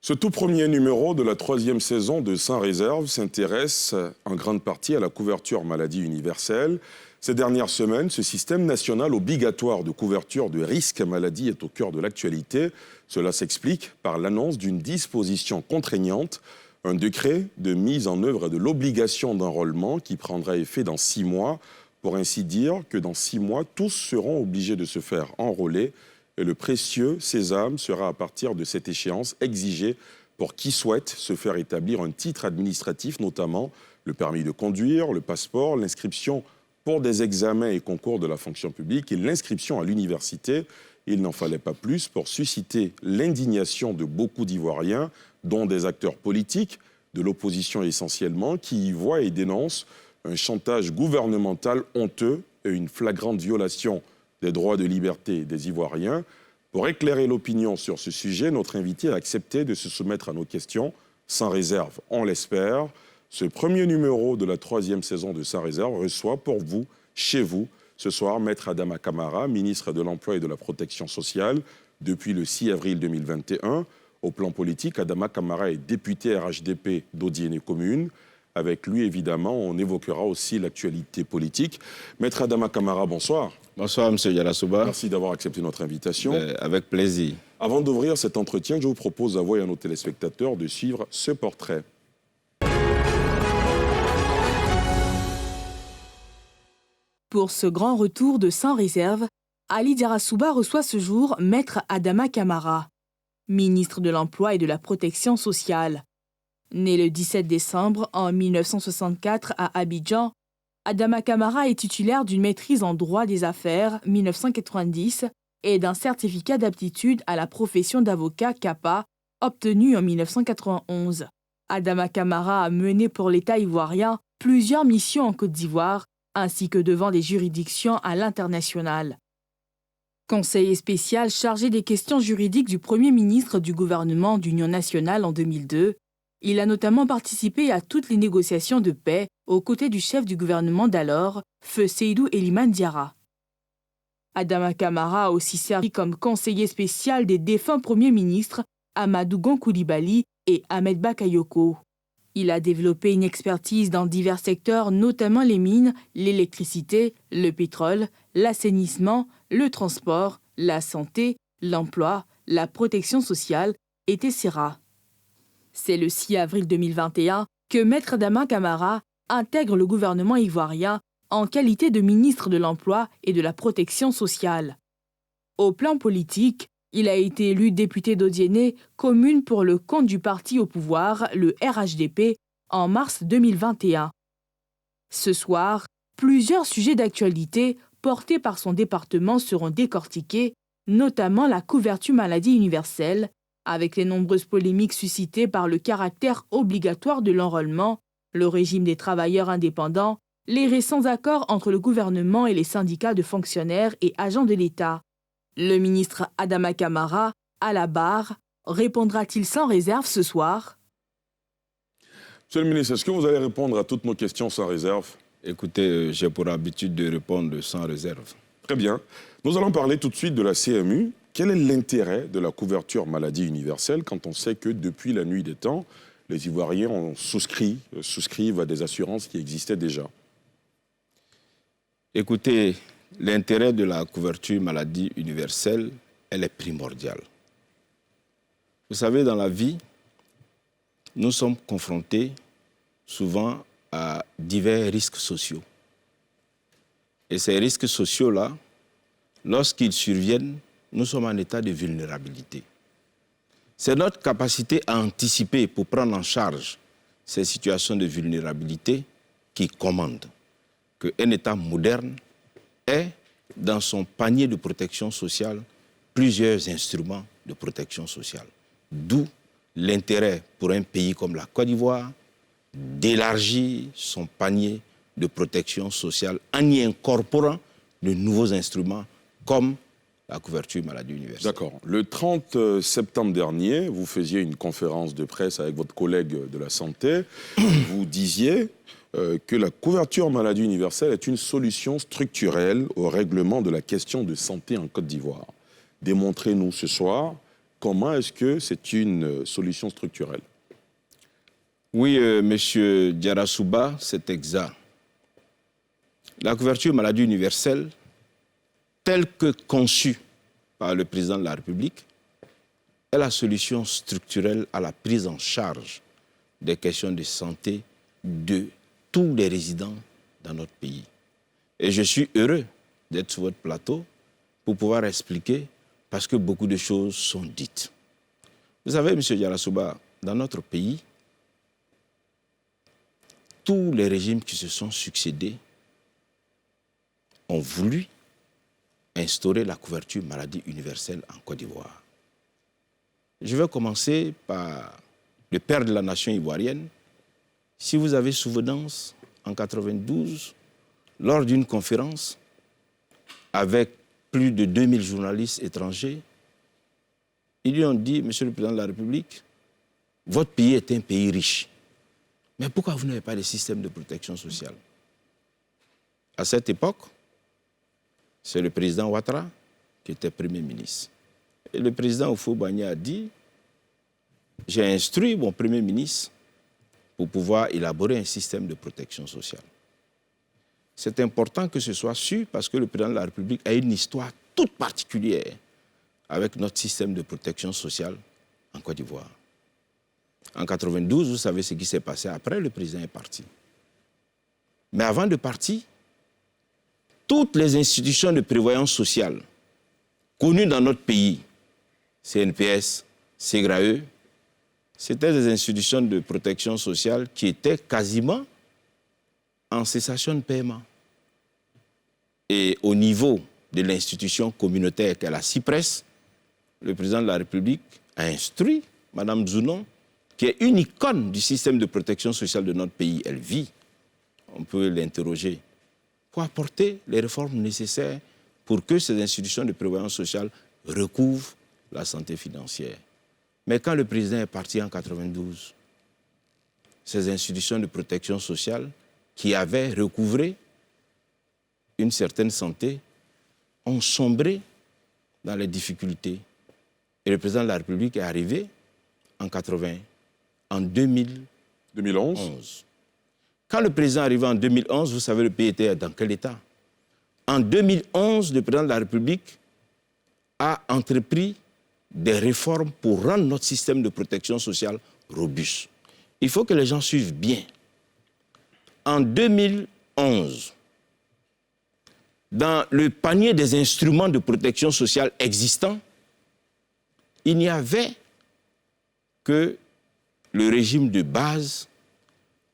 Ce tout premier numéro de la 3e saison de Sans Réserve s'intéresse en grande partie à la couverture maladie universelle. Ces dernières semaines, ce système national obligatoire de couverture de risques maladie est au cœur de l'actualité. Cela s'explique par l'annonce d'une disposition contraignante, un décret de mise en œuvre de l'obligation d'enrôlement qui prendra effet dans 6 mois. Pour ainsi dire que dans 6 mois, tous seront obligés de se faire enrôler. Et le précieux sésame sera à partir de cette échéance exigé pour qui souhaite se faire établir un titre administratif, notamment le permis de conduire, le passeport, l'inscription pour des examens et concours de la fonction publique et l'inscription à l'université. Il n'en fallait pas plus pour susciter l'indignation de beaucoup d'Ivoiriens, dont des acteurs politiques, de l'opposition essentiellement, qui y voient et dénoncent un chantage gouvernemental honteux et une flagrante violation des droits de liberté des Ivoiriens. Pour éclairer l'opinion sur ce sujet, notre invité a accepté de se soumettre à nos questions, sans réserve, on l'espère. Ce premier numéro de la 3e saison de Sans Réserve reçoit pour vous, chez vous, ce soir, Maître Adama Kamara, ministre de l'Emploi et de la Protection sociale, depuis le 6 avril 2021. Au plan politique, Adama Kamara est député RHDP d'Odiéné Commune. Avec lui, évidemment, on évoquera aussi l'actualité politique. Maître Adama Kamara, bonsoir. Bonsoir, M. Yalasouba. Merci d'avoir accepté notre invitation. Avec plaisir. Avant d'ouvrir cet entretien, je vous propose à vous et à nos téléspectateurs de suivre ce portrait. Pour ce grand retour de Sans Réserve, Ali Diarra-Souba reçoit ce jour Maître Adama Kamara, ministre de l'Emploi et de la Protection sociale. Né le 17 décembre en 1964 à Abidjan, Adama Kamara est titulaire d'une maîtrise en droit des affaires 1990 et d'un certificat d'aptitude à la profession d'avocat CAPA obtenu en 1991. Adama Kamara a mené pour l'État ivoirien plusieurs missions en Côte d'Ivoire ainsi que devant des juridictions à l'international. Conseiller spécial chargé des questions juridiques du Premier ministre du gouvernement d'Union nationale en 2002, il a notamment participé à toutes les négociations de paix aux côtés du chef du gouvernement d'alors, Feu Seydou Eliman Diarra. Adama Kamara a aussi servi comme conseiller spécial des défunts premiers ministres Amadou Gon Coulibaly et Ahmed Bakayoko. Il a développé une expertise dans divers secteurs, notamment les mines, l'électricité, le pétrole, l'assainissement, le transport, la santé, l'emploi, la protection sociale, etc. C'est le 6 avril 2021 que Maître Adama Kamara intègre le gouvernement ivoirien en qualité de ministre de l'Emploi et de la Protection sociale. Au plan politique, il a été élu député d'Odiéné, commune pour le compte du parti au pouvoir, le RHDP, en mars 2021. Ce soir, plusieurs sujets d'actualité portés par son département seront décortiqués, notamment la couverture maladie universelle, avec les nombreuses polémiques suscitées par le caractère obligatoire de l'enrôlement, le régime des travailleurs indépendants, les récents accords entre le gouvernement et les syndicats de fonctionnaires et agents de l'État. Le ministre Adama Kamara, à la barre, répondra-t-il sans réserve ce soir? Monsieur le ministre, est-ce que vous allez répondre à toutes nos questions sans réserve? Écoutez, j'ai pour habitude de répondre sans réserve. Très bien. Nous allons parler tout de suite de la CMU. Quel est l'intérêt de la couverture maladie universelle quand on sait que depuis la nuit des temps, les Ivoiriens souscrivent à des assurances qui existaient déjà? Écoutez, l'intérêt de la couverture maladie universelle, elle est primordiale. Vous savez, dans la vie, nous sommes confrontés souvent à divers risques sociaux. Et ces risques sociaux-là, lorsqu'ils surviennent, nous sommes en état de vulnérabilité. C'est notre capacité à anticiper pour prendre en charge ces situations de vulnérabilité qui commande qu'un État moderne ait dans son panier de protection sociale plusieurs instruments de protection sociale. D'où l'intérêt pour un pays comme la Côte d'Ivoire d'élargir son panier de protection sociale en y incorporant de nouveaux instruments comme la couverture maladie universelle. D'accord. Le 30 septembre dernier, vous faisiez une conférence de presse avec votre collègue de la santé. Vous disiez que la couverture maladie universelle est une solution structurelle au règlement de la question de santé en Côte d'Ivoire. Démontrez-nous ce soir comment est-ce que c'est une solution structurelle? Oui, monsieur Diarra-Souba, c'est exact. La couverture maladie universelle, telle que conçue par le président de la République, est la solution structurelle à la prise en charge des questions de santé de tous les résidents dans notre pays. Et je suis heureux d'être sur votre plateau pour pouvoir expliquer, parce que beaucoup de choses sont dites. Vous savez, M. Diarra-Souba, dans notre pays, tous les régimes qui se sont succédés ont voulu instaurer la couverture maladie universelle en Côte d'Ivoire. Je vais commencer par le père de la nation ivoirienne. Si vous avez souvenance, en 1992, lors d'une conférence avec plus de 2000 journalistes étrangers, ils lui ont dit, Monsieur le Président de la République, votre pays est un pays riche. Mais pourquoi vous n'avez pas de système de protection sociale? À cette époque, c'est le président Ouattara qui était Premier ministre. Et le président Houphouët-Boigny a dit, j'ai instruit mon Premier ministre pour pouvoir élaborer un système de protection sociale. C'est important que ce soit su parce que le président de la République a une histoire toute particulière avec notre système de protection sociale en Côte d'Ivoire. En 1992, vous savez ce qui s'est passé après, le président est parti. Mais avant de partir, toutes les institutions de prévoyance sociale connues dans notre pays, CNPS, SEGRAE, c'était des institutions de protection sociale qui étaient quasiment en cessation de paiement. Et au niveau de l'institution communautaire qu'est la CIPRES, le président de la République a instruit Mme Zounon, qui est une icône du système de protection sociale de notre pays. Elle vit, on peut l'interroger, pour apporter les réformes nécessaires pour que ces institutions de prévoyance sociale recouvrent la santé financière. Mais quand le président est parti en 1992, ces institutions de protection sociale qui avaient recouvré une certaine santé ont sombré dans les difficultés. Et le président de la République est arrivé en 2011. Quand le président est arrivé en 2011, vous savez le pays était dans quel état? En 2011, le président de la République a entrepris des réformes pour rendre notre système de protection sociale robuste. Il faut que les gens suivent bien. En 2011, dans le panier des instruments de protection sociale existants, il n'y avait que le régime de base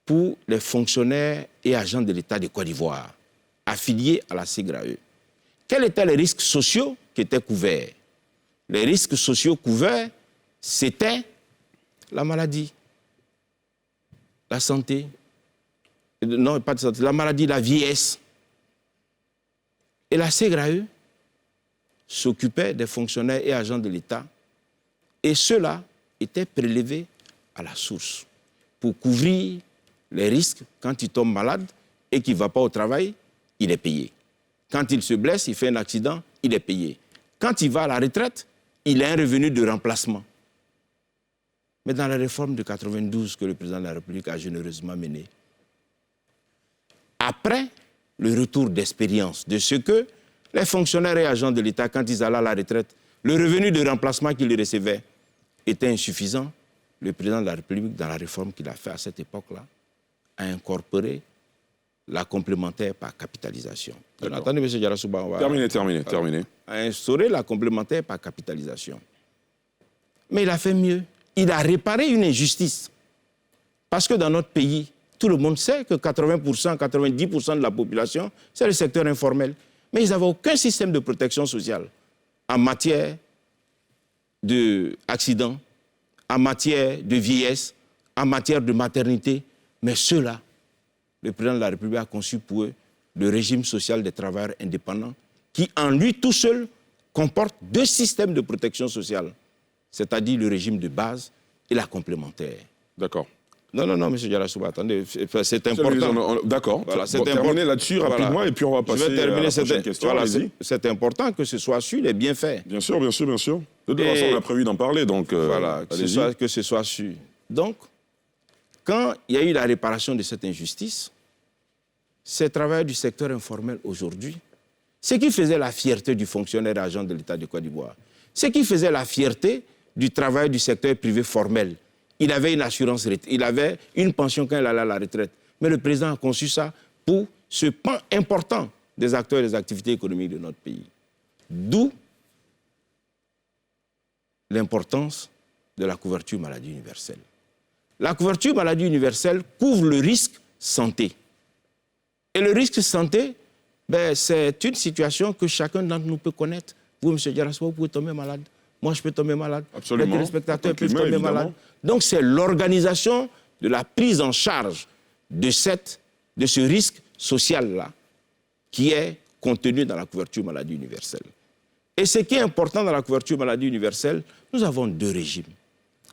pour les fonctionnaires et agents de l'État de Côte d'Ivoire, affiliés à la SEGRAE. Quels étaient les risques sociaux qui étaient couverts? Les risques sociaux couverts, c'était la maladie, la santé, non, pas de santé, la maladie, la vieillesse. Et la SEGRAE s'occupait des fonctionnaires et agents de l'État, et ceux-là étaient prélevés à la source pour couvrir les risques. Quand il tombe malade et qu'il ne va pas au travail, il est payé. Quand il se blesse, il fait un accident, il est payé. Quand il va à la retraite, il a un revenu de remplacement. Mais dans la réforme de 1992 que le président de la République a généreusement menée, après le retour d'expérience de ce que les fonctionnaires et agents de l'État, quand ils allaient à la retraite, le revenu de remplacement qu'ils recevaient était insuffisant, le président de la République, dans la réforme qu'il a faite à cette époque-là, a incorporé la complémentaire par capitalisation. Attendez, M. Diarra-Souba, on va... Terminé. A instauré la complémentaire par capitalisation. Mais il a fait mieux. Il a réparé une injustice. Parce que dans notre pays, tout le monde sait que 80%, 90% de la population, c'est le secteur informel. Mais ils n'avaient aucun système de protection sociale en matière d'accidents, en matière de vieillesse, en matière de maternité. Mais ceux-là, le président de la République a conçu pour eux le régime social des travailleurs indépendants qui, en lui tout seul, comporte deux systèmes de protection sociale, c'est-à-dire le régime de base et la complémentaire. D'accord. Non, M. Diarra-Souba, attendez, c'est important. D'accord. Voilà, c'est terminer là-dessus rapidement, voilà. et puis on va passer à la prochaine question. Voilà, c'est important que ce soit su, les bienfaits. Bien sûr. De toute façon, on a prévu d'en parler, donc voilà, que ce soit su. Donc, quand il y a eu la réparation de cette injustice, ces travailleurs du secteur informel aujourd'hui, ce qui faisait la fierté du fonctionnaire agent de l'État de Côte d'Ivoire, ce qui faisait la fierté du travailleur du secteur privé formel, il avait une assurance, il avait une pension quand il allait à la retraite. Mais le président a conçu ça pour ce pan important des acteurs et des activités économiques de notre pays. D'où l'importance de la couverture maladie universelle. La couverture maladie universelle couvre le risque santé. Et le risque santé, c'est une situation que chacun d'entre nous peut connaître. Vous, M. Diarra-Souba, vous pouvez tomber malade. Moi, je peux tomber malade. Absolument. Les téléspectateurs peuvent tomber malades. Donc, c'est l'organisation de la prise en charge de ce risque social-là qui est contenu dans la couverture maladie universelle. Et ce qui est important dans la couverture maladie universelle, nous avons deux régimes.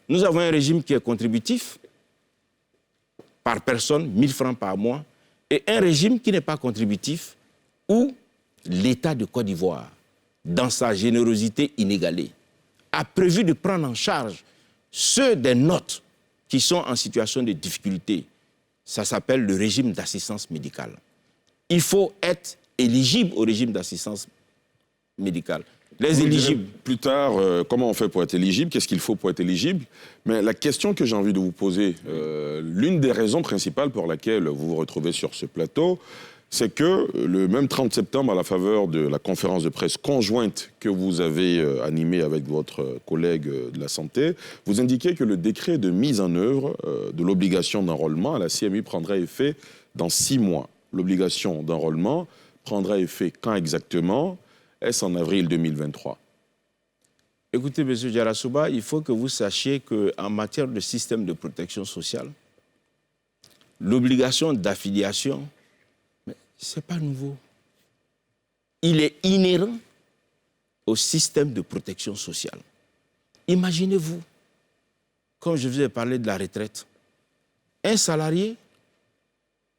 Nous avons un régime qui est contributif, par personne, 1 000 francs par mois, et un régime qui n'est pas contributif, où l'État de Côte d'Ivoire, dans sa générosité inégalée, a prévu de prendre en charge ceux des notes qui sont en situation de difficulté. Ça s'appelle le régime d'assistance médicale. Il faut être éligible au régime d'assistance médicale. Les éligibles. Plus tard, comment on fait pour être éligible? Qu'est-ce qu'il faut pour être éligible? Mais la question que j'ai envie de vous poser, l'une des raisons principales pour laquelle vous vous retrouvez sur ce plateau, c'est que le même 30 septembre, à la faveur de la conférence de presse conjointe que vous avez animée avec votre collègue de la Santé, vous indiquez que le décret de mise en œuvre de l'obligation d'enrôlement à la CMU prendrait effet dans 6 mois. L'obligation d'enrôlement prendra effet quand exactement? Est-ce en avril 2023? Écoutez, M. Diarra-Souba, il faut que vous sachiez qu'en matière de système de protection sociale, l'obligation d'affiliation, ce n'est pas nouveau. Il est inhérent au système de protection sociale. Imaginez-vous, comme je vous ai parlé de la retraite, un salarié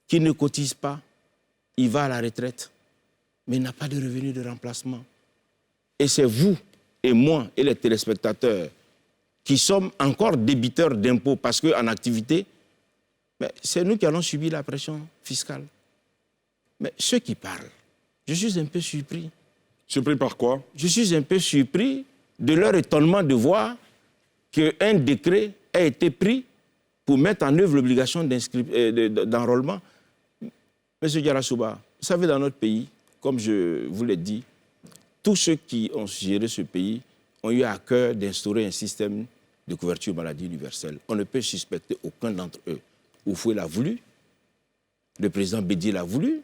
qui ne cotise pas, il va à la retraite, mais il n'a pas de revenu de remplacement. Et c'est vous et moi et les téléspectateurs qui sommes encore débiteurs d'impôts parce qu'en activité, c'est nous qui allons subir la pression fiscale. Mais ceux qui parlent, je suis un peu surpris. Surpris par quoi? Je suis un peu surpris de leur étonnement de voir qu'un décret a été pris pour mettre en œuvre l'obligation d'enrôlement. Monsieur Diarra-Souba, vous savez, dans notre pays, comme je vous l'ai dit, tous ceux qui ont géré ce pays ont eu à cœur d'instaurer un système de couverture maladie universelle. On ne peut suspecter aucun d'entre eux. Oufoué l'a voulu, le président Bédié l'a voulu,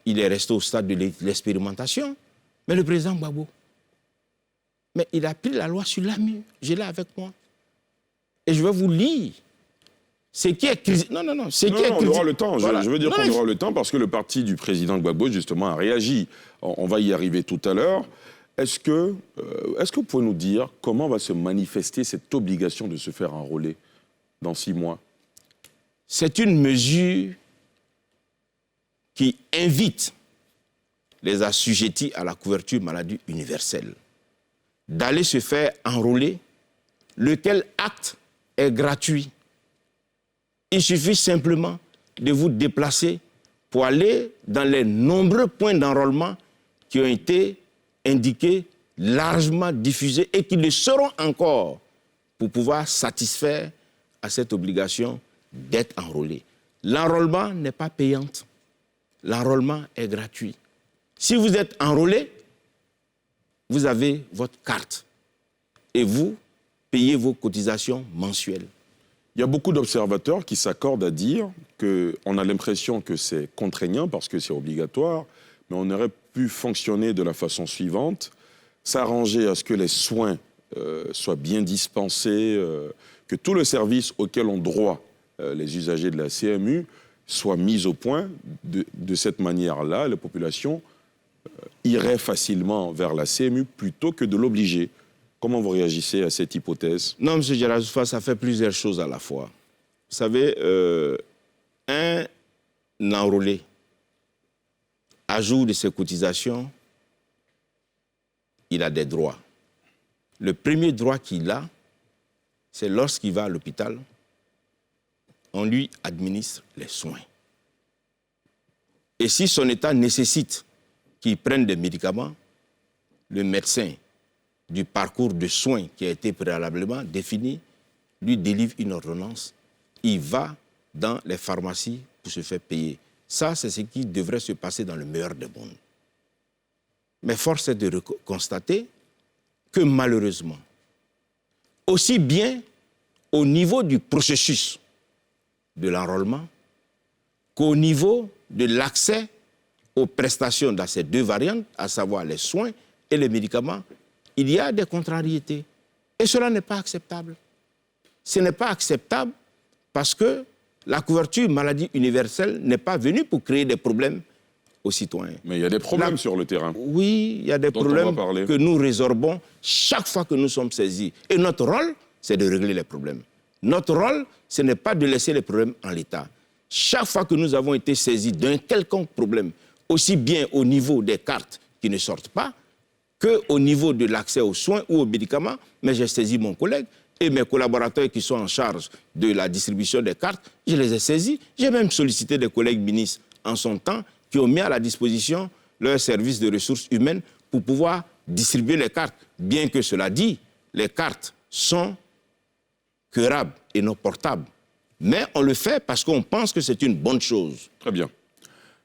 il est resté au stade de l'expérimentation, mais le président Gbagbo, mais il a pris la loi sur la mue. Je l'ai avec moi. Et je vais vous lire ce qui est critique. Non, on aura le temps. Voilà. Je veux dire qu'on aura le temps parce que le parti du président Gbagbo, justement, a réagi. On va y arriver tout à l'heure. Est-ce que vous pouvez nous dire comment va se manifester cette obligation de se faire enrôler dans 6 mois? C'est une mesure qui invite les assujettis à la couverture maladie universelle d'aller se faire enrôler, lequel acte est gratuit. Il suffit simplement de vous déplacer pour aller dans les nombreux points d'enrôlement qui ont été indiqués, largement diffusés et qui le seront encore pour pouvoir satisfaire à cette obligation d'être enrôlé. L'enrôlement n'est pas payant. L'enrôlement est gratuit. Si vous êtes enrôlé, vous avez votre carte et vous payez vos cotisations mensuelles. Il y a beaucoup d'observateurs qui s'accordent à dire qu'on a l'impression que c'est contraignant parce que c'est obligatoire, mais on aurait pu fonctionner de la façon suivante, s'arranger à ce que les soins soient bien dispensés, que tout le service auquel ont droit les usagers de la CMU soit mis au point. De cette manière-là, la population irait facilement vers la CMU plutôt que de l'obliger. Comment vous réagissez à cette hypothèse? Non, M. Diarra-Souba, ça fait plusieurs choses à la fois. Vous savez, un enrôlé, à jour de ses cotisations, il a des droits. Le premier droit qu'il a, c'est lorsqu'il va à l'hôpital, on lui administre les soins. Et si son état nécessite qu'il prenne des médicaments, le médecin du parcours de soins qui a été préalablement défini lui délivre une ordonnance. Il va dans les pharmacies pour se faire payer. Ça, c'est ce qui devrait se passer dans le meilleur des mondes. Mais force est de constater que malheureusement, aussi bien au niveau du processus de l'enrôlement qu'au niveau de l'accès aux prestations dans ces deux variantes, à savoir les soins et les médicaments, il y a des contrariétés. Et cela n'est pas acceptable. Ce n'est pas acceptable parce que la couverture maladie universelle n'est pas venue pour créer des problèmes aux citoyens. Mais il y a des problèmes sur le terrain. Oui, il y a des problèmes que nous résorbons chaque fois que nous sommes saisis. Et notre rôle, c'est de régler les problèmes. Notre rôle, ce n'est pas de laisser les problèmes en l'état. Chaque fois que nous avons été saisis d'un quelconque problème, aussi bien au niveau des cartes qui ne sortent pas, qu'au niveau de l'accès aux soins ou aux médicaments, mais j'ai saisi mon collègue et mes collaborateurs qui sont en charge de la distribution des cartes, je les ai saisis. J'ai même sollicité des collègues ministres en son temps qui ont mis à la disposition leur service de ressources humaines pour pouvoir distribuer les cartes. Bien que cela dit, les cartes sont curables et non portables. Mais on le fait parce qu'on pense que c'est une bonne chose. Très bien.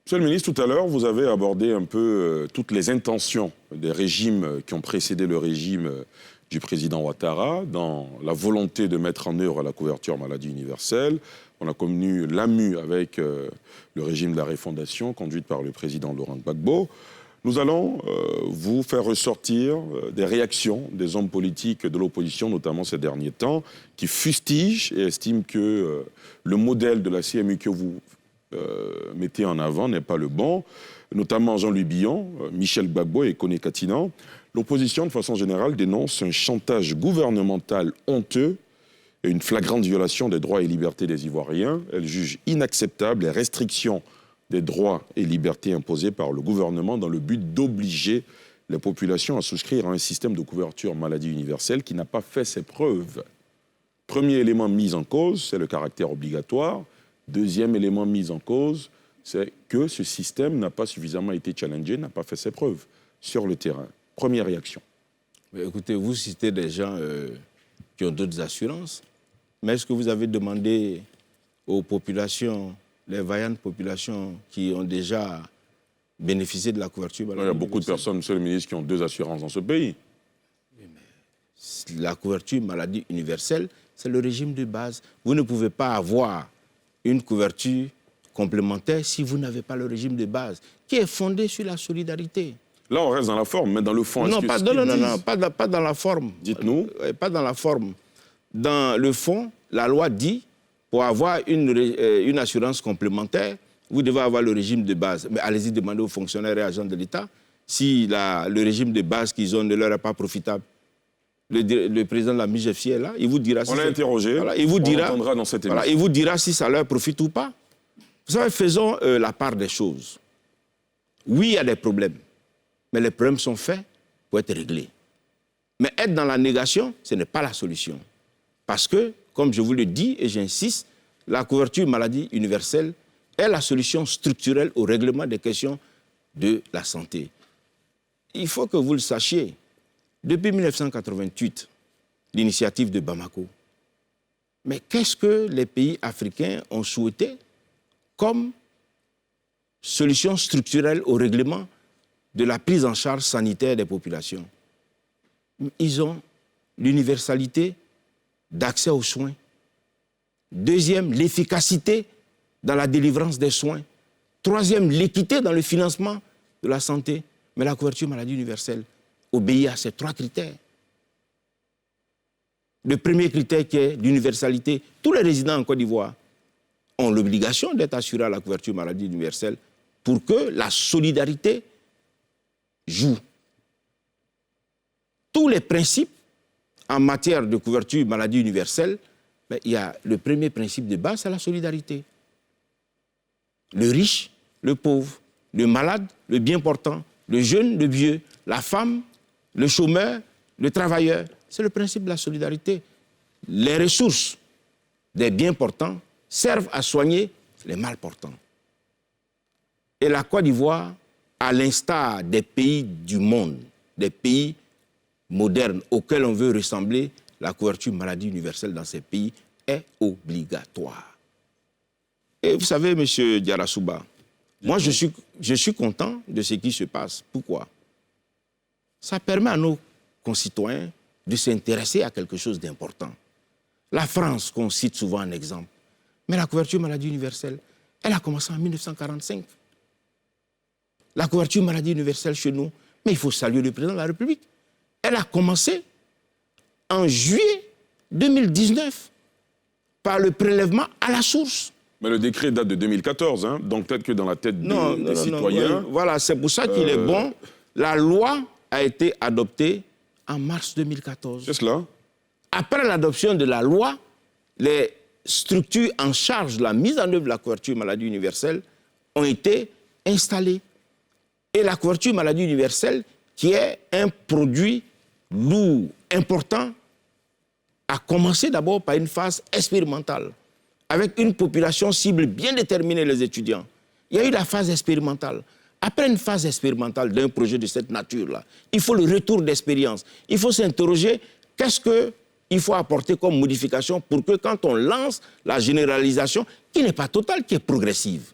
Monsieur le ministre, tout à l'heure, vous avez abordé un peu toutes les intentions des régimes qui ont précédé le régime du président Ouattara dans la volonté de mettre en œuvre la couverture maladie universelle. On a connu l'AMU avec le régime de la refondation conduite par le président Laurent Gbagbo. Nous allons vous faire ressortir des réactions des hommes politiques de l'opposition, notamment ces derniers temps, qui fustigent et estiment que le modèle de la CMU que vous mettez en avant n'est pas le bon, notamment Jean-Louis Billon, Michel Gbagbo et Koné Katinan. L'opposition, de façon générale, dénonce un chantage gouvernemental honteux et une flagrante violation des droits et libertés des Ivoiriens. Elle juge inacceptables les restrictions des droits et libertés imposées par le gouvernement dans le but d'obliger les populations à souscrire à un système de couverture maladie universelle qui n'a pas fait ses preuves. Premier élément mis en cause, c'est le caractère obligatoire. Deuxième élément mis en cause, c'est que ce système n'a pas suffisamment été challengé, n'a pas fait ses preuves sur le terrain. Première réaction. Mais écoutez, vous citez des gens qui ont d'autres assurances, mais est-ce que vous avez demandé aux populations, les vaillantes populations qui ont déjà bénéficié de la couverture maladie universelle? Il y a beaucoup de personnes, monsieur le ministre, qui ont 2 assurances dans ce pays. La couverture maladie universelle, c'est le régime de base. Vous ne pouvez pas avoir une couverture complémentaire si vous n'avez pas le régime de base, qui est fondé sur la solidarité. Là, on reste dans la forme, mais dans le fond... Non, pas dans la forme. Dites-nous. Pas dans la forme. Dans le fond, la loi dit, pour avoir une assurance complémentaire, vous devez avoir le régime de base. Mais allez-y demander aux fonctionnaires et agents de l'État si le régime de base qu'ils ont ne leur est pas profitable. Le président de la MIGEFI est là, il vous dira... On l'a interrogé, voilà, on l'entendra dans cette émission. Voilà, il vous dira si ça leur profite ou pas. Vous savez, faisons la part des choses. Oui, il y a des problèmes, mais les problèmes sont faits pour être réglés. Mais être dans la négation, ce n'est pas la solution. Parce que, comme je vous le dis et j'insiste, la couverture maladie universelle est la solution structurelle au règlement des questions de la santé. Il faut que vous le sachiez. Depuis 1988, l'initiative de Bamako. Mais qu'est-ce que les pays africains ont souhaité comme solution structurelle au règlement de la prise en charge sanitaire des populations? Ils ont l'universalité d'accès aux soins. Deuxième, l'efficacité dans la délivrance des soins. Troisième, l'équité dans le financement de la santé. Mais la couverture maladie universelle obéit à ces 3 critères. Le premier critère qui est l'universalité. Tous les résidents en Côte d'Ivoire ont l'obligation d'être assurés à la couverture maladie universelle pour que la solidarité joue. Tous les principes en matière de couverture maladie universelle Mais il y a le premier principe de base, c'est la solidarité. Le riche, le pauvre, le malade, le bien portant, le jeune, le vieux, la femme, le chômeur, le travailleur. C'est le principe de la solidarité. Les ressources des bien portants servent à soigner les mal portants. Et la Côte d'Ivoire, à l'instar des pays du monde, des pays modernes auxquels on veut ressembler, la couverture maladie universelle dans ces pays est obligatoire. Et vous savez, M. Diarra-Souba, moi je suis content de ce qui se passe. Pourquoi? Ça permet à nos concitoyens de s'intéresser à quelque chose d'important. La France, qu'on cite souvent en exemple, mais la couverture maladie universelle, elle a commencé en 1945. La couverture maladie universelle chez nous, mais il faut saluer le président de la République. Elle a commencé en juillet 2019 par le prélèvement à la source. Mais le décret date de 2014, hein, donc peut-être que dans la tête des citoyens... Non, voilà, c'est pour ça qu'il est bon. La loi a été adoptée en mars 2014. C'est cela. Après l'adoption de la loi, les structures en charge de la mise en œuvre de la couverture maladie universelle ont été installées. Et la couverture maladie universelle, qui est un produit lourd, important, a commencé d'abord par une phase expérimentale, avec une population cible bien déterminée, les étudiants. Il y a eu la phase expérimentale. Après une phase expérimentale d'un projet de cette nature-là, il faut le retour d'expérience. Il faut s'interroger, qu'est-ce qu'il faut apporter comme modification pour que quand on lance la généralisation, qui n'est pas totale, qui est progressive,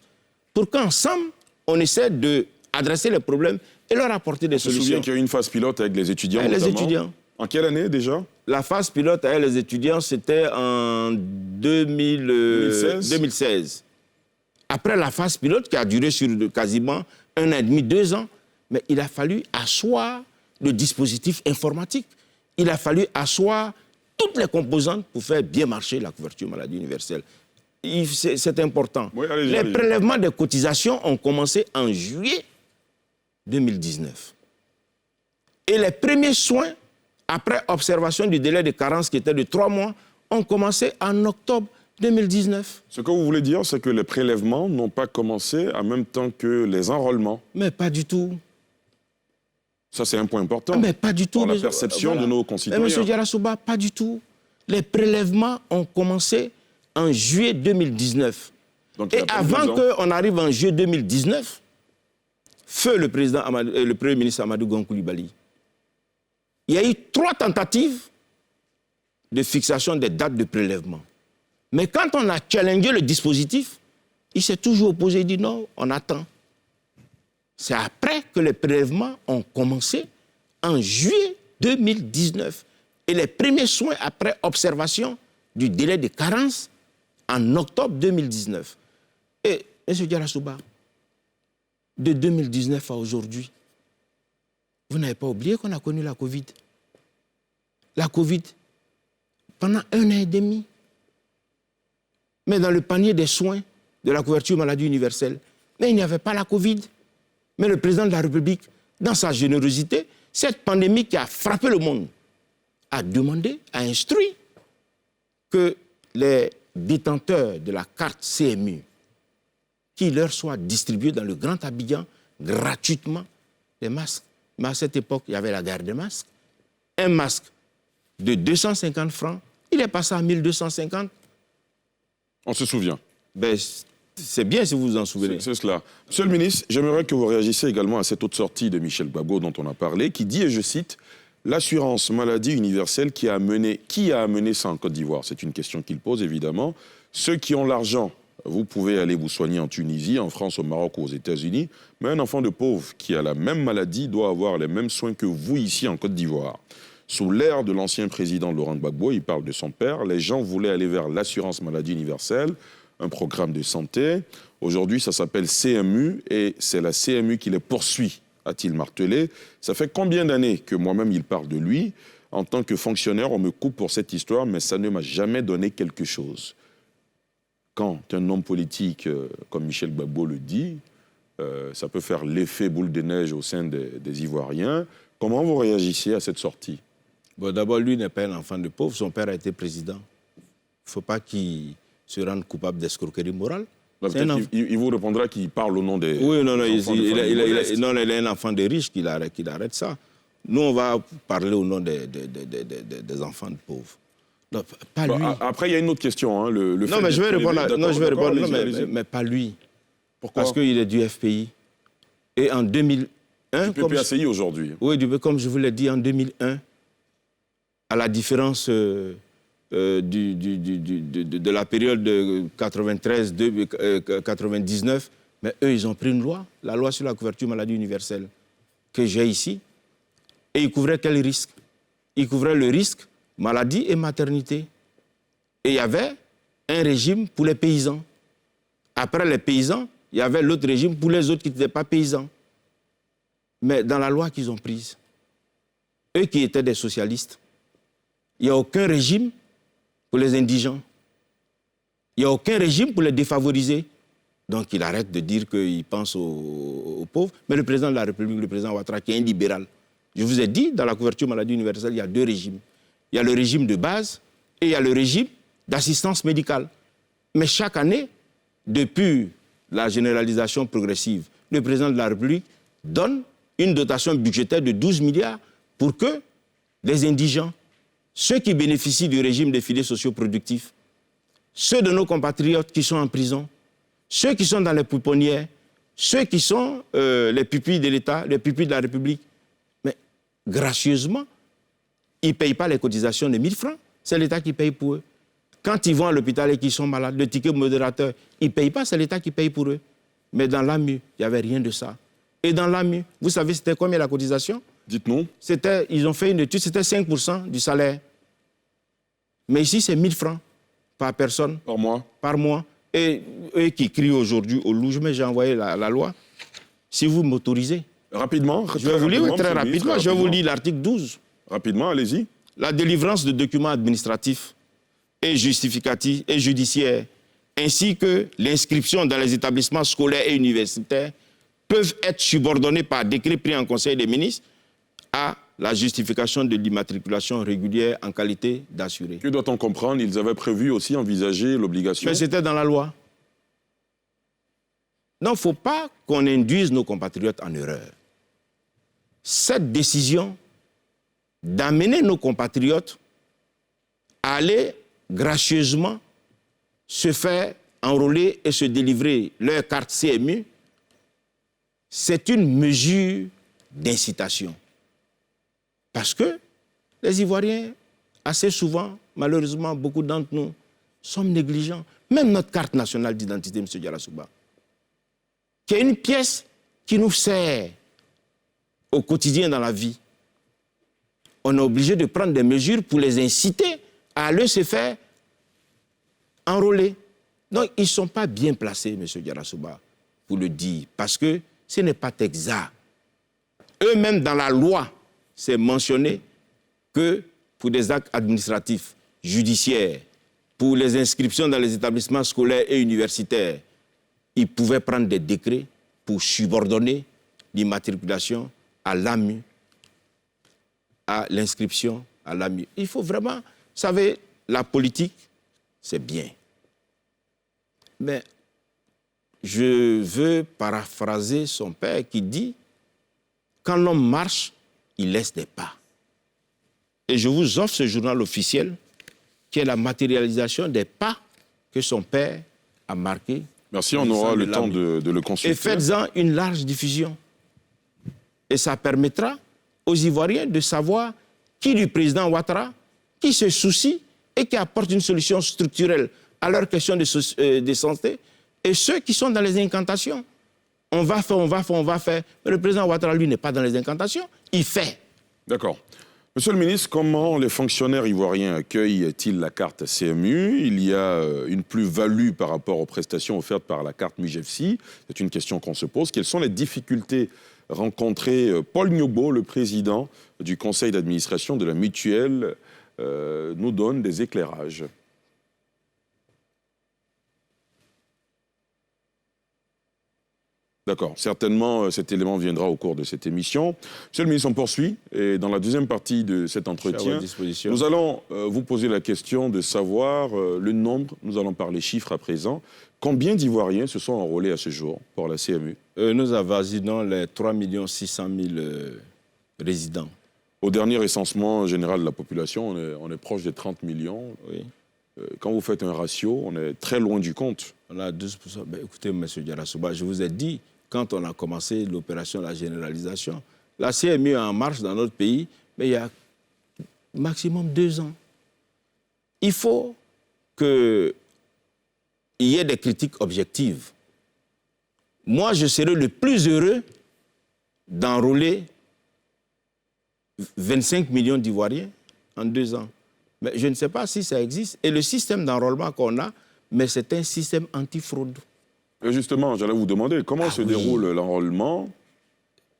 pour qu'ensemble, on essaie d'adresser les problèmes et leur apporter des solutions. Je me souviens qu'il y a eu une phase pilote avec les étudiants, avec notamment. les étudiants. En quelle année déjà? La phase pilote avec les étudiants, c'était en 2016. Après la phase pilote, qui a duré sur quasiment 1 an et demi, 2 ans, mais il a fallu asseoir le dispositif informatique. Il a fallu asseoir toutes les composantes pour faire bien marcher la couverture maladie universelle. C'est important. Oui, les prélèvements des cotisations ont commencé en juillet 2019. Et les premiers soins, après observation du délai de carence qui était de 3 mois, ont commencé en octobre 2019. Ce que vous voulez dire, c'est que les prélèvements n'ont pas commencé en même temps que les enrôlements. Mais pas du tout. Ça, c'est un point important. Mais pas du tout. Pour la perception de nos concitoyens. Mais M. Diarra-Souba, pas du tout. Les prélèvements ont commencé en juillet 2019. Donc, et avant qu'on arrive en juillet 2019, feu le Premier ministre Amadou Gon Coulibaly, il y a eu 3 tentatives de fixation des dates de prélèvement. Mais quand on a challengé le dispositif, il s'est toujours opposé, il dit non, on attend. C'est après que les prélèvements ont commencé en juillet 2019. Et les premiers soins après observation du délai de carence en octobre 2019. Et M. Diarra-Souba, de 2019 à aujourd'hui, vous n'avez pas oublié qu'on a connu la Covid. La Covid, pendant 1 an et demi. Mais dans le panier des soins de la couverture maladie universelle, mais il n'y avait pas la Covid. Mais le président de la République, dans sa générosité, cette pandémie qui a frappé le monde, a demandé, a instruit que les détenteurs de la carte CMU, qu'il leur soit distribué dans le Grand Abidjan gratuitement les masques. Mais à cette époque, il y avait la guerre des masques. Un masque de 250 francs, il est passé à 1250. On se souvient. Ben, c'est bien si vous vous en souvenez. C'est cela. Monsieur le ministre, j'aimerais que vous réagissiez également à cette autre sortie de Michel Gbagbo dont on a parlé, qui dit, et je cite, « L'assurance maladie universelle qui a amené ça en Côte d'Ivoire ?» C'est une question qu'il pose, évidemment. Ceux qui ont l'argent, vous pouvez aller vous soigner en Tunisie, en France, au Maroc ou aux États-Unis, mais un enfant de pauvre qui a la même maladie doit avoir les mêmes soins que vous ici en Côte d'Ivoire. Sous l'ère de l'ancien président Laurent Gbagbo, il parle de son père, les gens voulaient aller vers l'assurance maladie universelle, un programme de santé. Aujourd'hui, ça s'appelle CMU et c'est la CMU qui les poursuit, a-t-il martelé. Ça fait combien d'années que moi-même, il parle de lui? En tant que fonctionnaire, on me coupe pour cette histoire, mais ça ne m'a jamais donné quelque chose. Quand un homme politique comme Michel Gbagbo le dit, ça peut faire l'effet boule de neige au sein des Ivoiriens. Comment vous réagissez à cette sortie? Bon, d'abord, lui n'est pas un enfant de pauvre, son père a été président. faut pas qu'il se rende coupable d'escroquerie morale. Il vous répondra qu'il parle au nom des... Oui, non, il est un enfant de riches qu'il arrête ça. Nous, on va parler au nom des enfants de pauvres. Non, pas lui. Après, il y a une autre question. Hein, non, mais je vais répondre. Mais pas lui. Pourquoi? Parce qu'il est du FPI. Et en 2001... Du PPACI aujourd'hui. Oui, comme je vous l'ai dit, en 2001, à la différence de la période de 93-99, mais eux, ils ont pris une loi, la loi sur la couverture maladie universelle, que j'ai ici. Et ils couvraient quel risque? Ils couvraient le risque maladie et maternité. Et il y avait un régime pour les paysans. Après les paysans, il y avait l'autre régime pour les autres qui n'étaient pas paysans. Mais dans la loi qu'ils ont prise, eux qui étaient des socialistes, il n'y a aucun régime pour les indigents. Il n'y a aucun régime pour les défavorisés. Donc il arrête de dire qu'il pense aux pauvres. Mais le président de la République, le président Ouattara, qui est un libéral, je vous ai dit, dans la couverture maladie universelle, il y a deux régimes. Il y a le régime de base et il y a le régime d'assistance médicale. Mais chaque année, depuis la généralisation progressive, le président de la République donne une dotation budgétaire de 12 milliards pour que les indigents, ceux qui bénéficient du régime des filets sociaux productifs, ceux de nos compatriotes qui sont en prison, ceux qui sont dans les pouponnières, ceux qui sont les pupilles de l'État, les pupilles de la République, mais gracieusement, ils ne payent pas les cotisations de 1000 francs. C'est l'État qui paye pour eux. Quand ils vont à l'hôpital et qu'ils sont malades, le ticket modérateur, ils ne payent pas, c'est l'État qui paye pour eux. Mais dans l'AMU, il n'y avait rien de ça. Et dans l'AMU, vous savez, c'était combien la cotisation? Dites-nous. Ils ont fait une étude, c'était 5% du salaire. Mais ici, c'est 1000 francs par personne. Par mois. Par mois. Et eux qui crient aujourd'hui au loup, mais j'ai envoyé la loi. Si vous m'autorisez. Rapidement. Je vais vous lire très rapidement. Je vais vous lire l'article 12. Rapidement, allez-y. La délivrance de documents administratifs et justificatifs et judiciaires, ainsi que l'inscription dans les établissements scolaires et universitaires, peuvent être subordonnés par décret pris en Conseil des ministres à la justification de l'immatriculation régulière en qualité d'assuré. Que doit-on comprendre? Ils avaient prévu aussi envisager l'obligation. Mais c'était dans la loi. Non, il ne faut pas qu'on induise nos compatriotes en erreur. Cette décision d'amener nos compatriotes à aller gracieusement se faire enrôler et se délivrer leur carte CMU, c'est une mesure d'incitation. Parce que les Ivoiriens, assez souvent, malheureusement, beaucoup d'entre nous, sommes négligents. Même notre carte nationale d'identité, M. Diarra-Souba, qui est une pièce qui nous sert au quotidien dans la vie, on est obligé de prendre des mesures pour les inciter à aller se faire enrôler. Donc, ils ne sont pas bien placés, M. Diarra-Souba, pour le dire, parce que ce n'est pas exact. Eux-mêmes, dans la loi, c'est mentionné que pour des actes administratifs, judiciaires, pour les inscriptions dans les établissements scolaires et universitaires, ils pouvaient prendre des décrets pour subordonner l'immatriculation à l'AMU, à l'inscription à l'AMU. Il faut vraiment, vous savez, la politique, c'est bien. Mais je veux paraphraser son père qui dit « Quand l'homme marche, il laisse des pas ». Et je vous offre ce journal officiel qui est la matérialisation des pas que son père a marqués. Merci, on aura le temps de le consulter. Et faites-en une large diffusion. Et ça permettra aux Ivoiriens de savoir qui du président Ouattara, qui se soucie et qui apporte une solution structurelle à leurs questions de santé, et ceux qui sont dans les incantations. On va faire, on va faire, on va faire. Mais le président Ouattara, lui, n'est pas dans les incantations, il fait. D'accord. Monsieur le ministre, comment les fonctionnaires ivoiriens accueillent-ils la carte CMU? Il y a une plus-value par rapport aux prestations offertes par la carte MUGEFSI. C'est une question qu'on se pose. Quelles sont les difficultés rencontrées? Paul Gnobo, le président du conseil d'administration de la Mutuelle, nous donne des éclairages. D'accord. Certainement, cet élément viendra au cours de cette émission. Monsieur le ministre, on poursuit. Et dans la deuxième partie de cet entretien, nous allons vous poser la question de savoir le nombre. Nous allons parler chiffres à présent. Combien d'Ivoiriens se sont enrôlés à ce jour pour la CMU? Nous avoisinons les 3 600 000 résidents. Au dernier recensement général de la population, on est proche des 30 millions. Oui. Quand vous faites un ratio, on est très loin du compte. On a 12%. Ben, écoutez, M. Diarra-Souba, je vous ai dit, quand on a commencé l'opération, la généralisation, la CMU est en marche dans notre pays, mais il y a maximum 2 ans. Il faut qu'il y ait des critiques objectives. Moi, je serais le plus heureux d'enrôler 25 millions d'Ivoiriens en 2 ans. Mais je ne sais pas si ça existe. Et le système d'enrôlement qu'on a, mais c'est un système anti-fraude. Et justement, j'allais vous demander, comment se déroule l'enrôlement?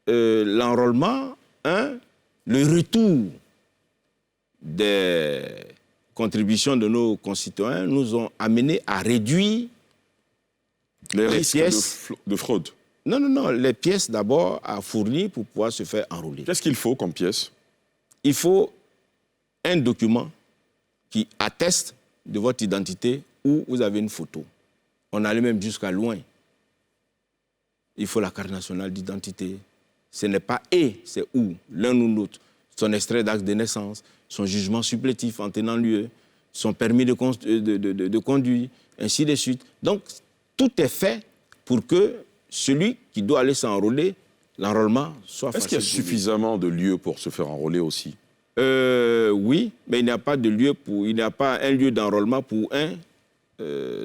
L'enrôlement, le retour des contributions de nos concitoyens nous ont amenés à réduire les risques de fraude. Non, les pièces d'abord à fournir pour pouvoir se faire enrôler. Qu'est-ce qu'il faut comme pièce? Il faut un document qui atteste de votre identité où vous avez une photo. On allait même jusqu'à loin. Il faut la carte nationale d'identité. Ce n'est pas et, c'est où, l'un ou l'autre. Son extrait d'acte de naissance, son jugement supplétif en tenant lieu, son permis de conduire, ainsi de suite. Donc, tout est fait pour que celui qui doit aller s'enrôler, l'enrôlement soit facile. Est-ce qu'il y a suffisamment de lieux pour se faire enrôler aussi? Oui, mais il n'y a pas de lieu il n'y a pas un lieu d'enrôlement pour un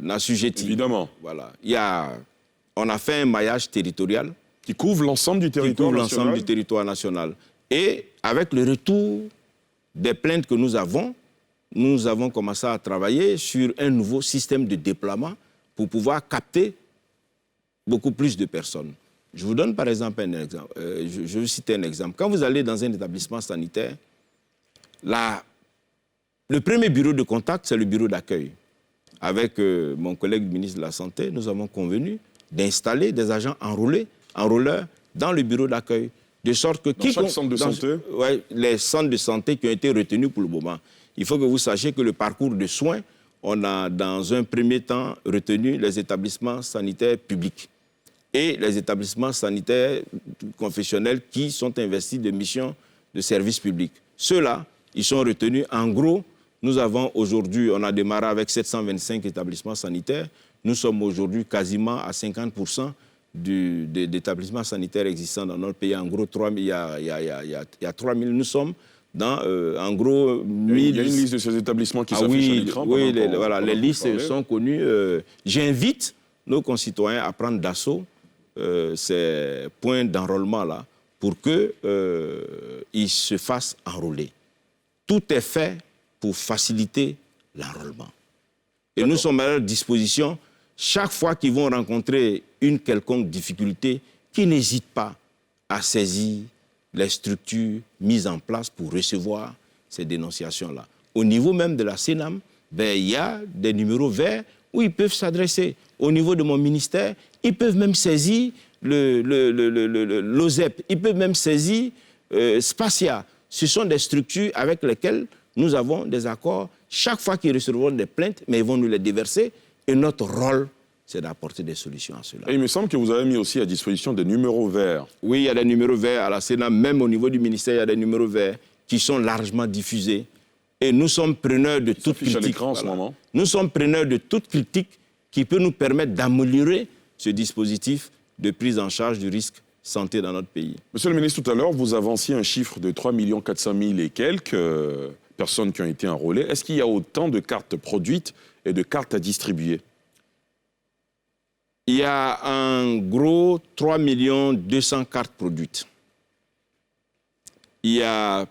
assujetti. Évidemment. Voilà. On a fait un maillage territorial qui couvre l'ensemble du territoire national. L'ensemble du territoire national. Et avec le retour des plaintes que nous avons commencé à travailler sur un nouveau système de déploiement pour pouvoir capter beaucoup plus de personnes. Je vous donne par exemple un exemple. Je vais citer un exemple. Quand vous allez dans un établissement sanitaire, le premier bureau de contact, c'est le bureau d'accueil. Avec mon collègue ministre de la Santé, nous avons convenu d'installer des agents enrôleurs dans le bureau d'accueil. De sorte que dans chaque centre de santé? Oui, les centres de santé qui ont été retenus pour le moment. Il faut que vous sachiez que le parcours de soins, on a dans un premier temps retenu les établissements sanitaires publics et les établissements sanitaires confessionnels qui sont investis de missions de service public. Ceux-là, ils sont retenus. En gros, nous avons aujourd'hui, on a démarré avec 725 établissements sanitaires. Nous sommes aujourd'hui quasiment à 50% d'établissements sanitaires existants dans notre pays. En gros, il y a 3 000. Nous sommes dans, en gros, 1000... Il y a une liste de ces établissements qui s'affiche à l'écran. Oui, les listes sont connues. J'invite nos concitoyens à prendre d'assaut ces points d'enrôlement-là pour qu'ils se fassent enrôler. Tout est fait pour faciliter l'enrôlement. Et nous sommes à leur disposition chaque fois qu'ils vont rencontrer une quelconque difficulté, qu'ils n'hésitent pas à saisir les structures mises en place pour recevoir ces dénonciations-là. Au niveau même de la CENAM, il y a des numéros verts où ils peuvent s'adresser. Au niveau de mon ministère, ils peuvent même saisir l'OSEP, ils peuvent même saisir Spacia. Ce sont des structures avec lesquelles nous avons des accords. Chaque fois qu'ils recevront des plaintes, mais ils vont nous les déverser. Et notre rôle, c'est d'apporter des solutions à cela. Et il me semble que vous avez mis aussi à disposition des numéros verts. Oui, il y a des numéros verts à la Sénat. Même au niveau du ministère, il y a des numéros verts qui sont largement diffusés. Et nous sommes preneurs de toute critique. À l'écran en ce moment. Nous sommes preneurs de toute critique qui peut nous permettre d'améliorer ce dispositif de prise en charge du risque santé dans notre pays. Monsieur le ministre, tout à l'heure, vous avanciez un chiffre de 3 400 000 et quelques personnes qui ont été enrôlées. Est-ce qu'il y a autant de cartes produites et de cartes à distribuer? Il y a en gros 3 200 cartes produites. Il y a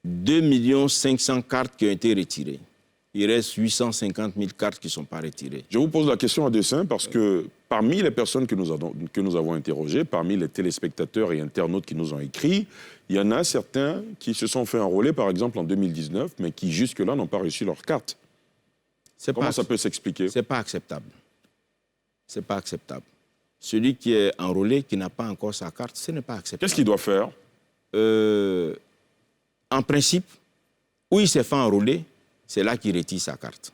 2 500 cartes qui ont été retirées. Il reste 850 000 cartes qui ne sont pas retirées. Je vous pose la question à dessein parce que parmi les personnes que nous avons interrogées, parmi les téléspectateurs et internautes qui nous ont écrit, il y en a certains qui se sont fait enrôler, par exemple, en 2019, mais qui jusque-là n'ont pas reçu leur carte. Comment ça peut s'expliquer? Ce n'est pas acceptable. Ce n'est pas acceptable. celui qui est enrôlé, qui n'a pas encore sa carte, ce n'est pas acceptable. Qu'est-ce qu'il doit faire? En principe, où il s'est fait enrôler, c'est là qu'il retire sa carte.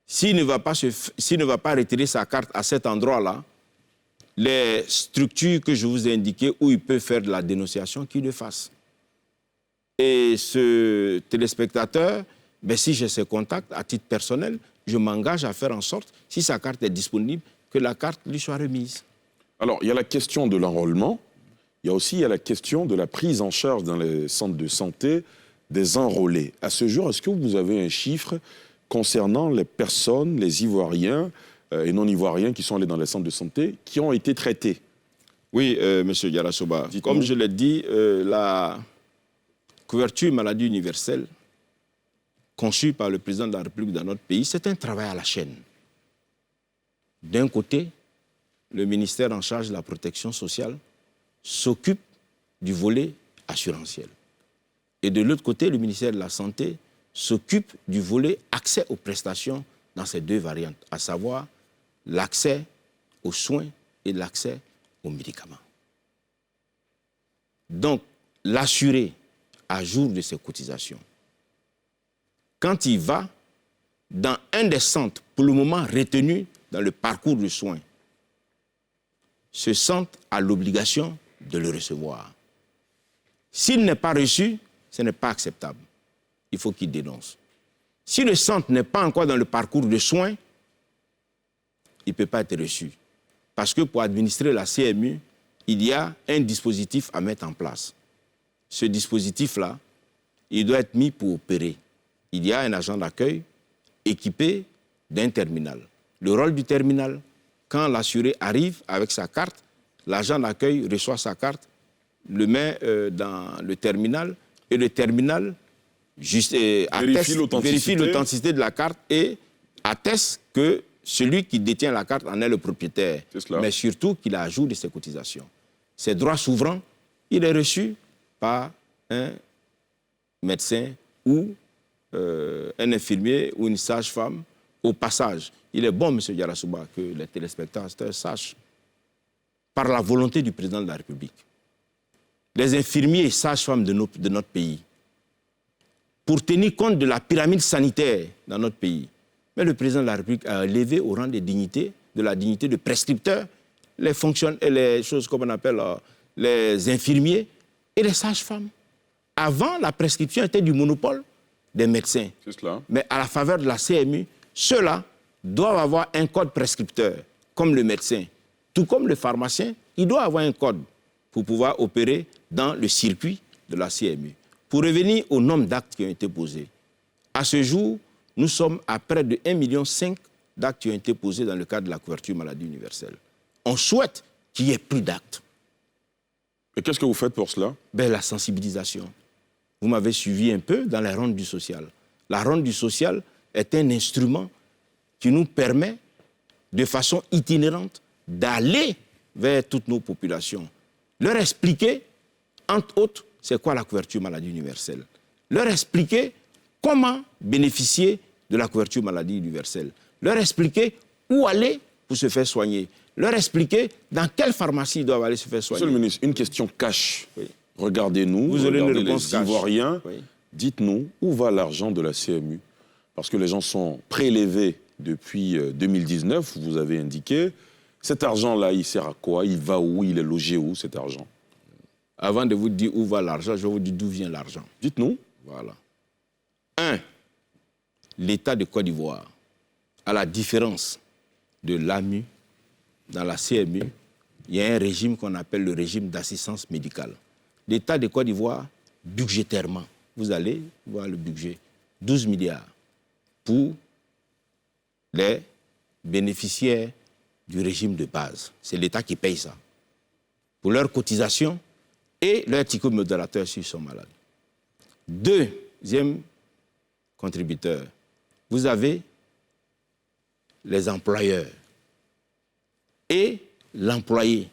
S'il ne va pas retirer sa carte à cet endroit-là, les structures que je vous ai indiquées où il peut faire de la dénonciation, qu'il le fasse. Et ce téléspectateur, si j'ai ses contacts à titre personnel, je m'engage à faire en sorte, si sa carte est disponible, que la carte lui soit remise. Alors, il y a la question de l'enrôlement, il y a aussi la question de la prise en charge dans les centres de santé des enrôlés. À ce jour, est-ce que vous avez un chiffre concernant les personnes, les Ivoiriens et non-Ivoiriens qui sont allés dans les centres de santé, qui ont été traités? Oui, M. Diarra-Souba. Comme je l'ai dit, la couverture maladie universelle conçue par le président de la République dans notre pays, c'est un travail à la chaîne. D'un côté, le ministère en charge de la protection sociale s'occupe du volet assurantiel. Et de l'autre côté, le ministère de la Santé s'occupe du volet accès aux prestations dans ces deux variantes, à savoir l'accès aux soins et l'accès aux médicaments. Donc, l'assuré à jour de ses cotisations, quand il va dans un des centres, pour le moment retenu dans le parcours de soins, ce centre a l'obligation de le recevoir. S'il n'est pas reçu, ce n'est pas acceptable. Il faut qu'il dénonce. Si le centre n'est pas encore dans le parcours de soins, il ne peut pas être reçu. Parce que pour administrer la CMU, il y a un dispositif à mettre en place. Ce dispositif-là, il doit être mis pour opérer. Il y a un agent d'accueil équipé d'un terminal. Le rôle du terminal, quand l'assuré arrive avec sa carte, l'agent d'accueil reçoit sa carte, le met dans le terminal et le terminal vérifie l'authenticité de la carte et atteste que celui qui détient la carte en est le propriétaire, mais surtout qu'il a à jour de ses cotisations. Ses droits souverains, il est reçu par un médecin ou un infirmier ou une sage-femme. Au passage, il est bon, M. Diarra-Souba, que les téléspectateurs sachent, par la volonté du président de la République, les infirmiers et sages-femmes de notre pays, pour tenir compte de la pyramide sanitaire dans notre pays, mais le président de la République a élevé au rang de la dignité de prescripteur, les choses comme on appelle les infirmiers et les sages-femmes. Avant, la prescription était du monopole des médecins. C'est cela. Mais à la faveur de la CMU, ceux-là doivent avoir un code prescripteur, comme le médecin. Tout comme le pharmacien, il doit avoir un code pour pouvoir opérer dans le circuit de la CMU. Pour revenir au nombre d'actes qui ont été posés, à ce jour, nous sommes à près de 1,5 million d'actes qui ont été posés dans le cadre de la couverture maladie universelle. On souhaite qu'il y ait plus d'actes. Et qu'est-ce que vous faites pour cela? La sensibilisation. Vous m'avez suivi un peu dans la ronde du social. La ronde du social est un instrument qui nous permet, de façon itinérante, d'aller vers toutes nos populations. Leur expliquer, entre autres, c'est quoi la couverture maladie universelle. Leur expliquer comment bénéficier de la couverture maladie universelle. Leur expliquer où aller pour se faire soigner. Leur expliquer dans quelle pharmacie ils doivent aller se faire soigner. Monsieur le ministre, une question cash. Oui. Regardez-nous, vous aurez regardez une réponse les Ivoiriens. Oui. Dites-nous, où va l'argent de la CMU? Parce que les gens sont prélevés depuis 2019, vous avez indiqué. Cet argent-là, il sert à quoi? Il va où? Il est logé où, cet argent? Avant de vous dire où va l'argent, je vais vous dire d'où vient l'argent. Dites-nous. Voilà. 1. L'État de Côte d'Ivoire, à la différence de l'AMU, dans la CMU, il y a un régime qu'on appelle le régime d'assistance médicale. L'État de Côte d'Ivoire, budgétairement, vous allez voir le budget, 12 milliards pour les bénéficiaires du régime de base. C'est l'État qui paye ça. Pour leurs cotisations et leurs psychomodérateurs s'ils sont malades. Deuxième contributeur, vous avez les employeurs et l'employé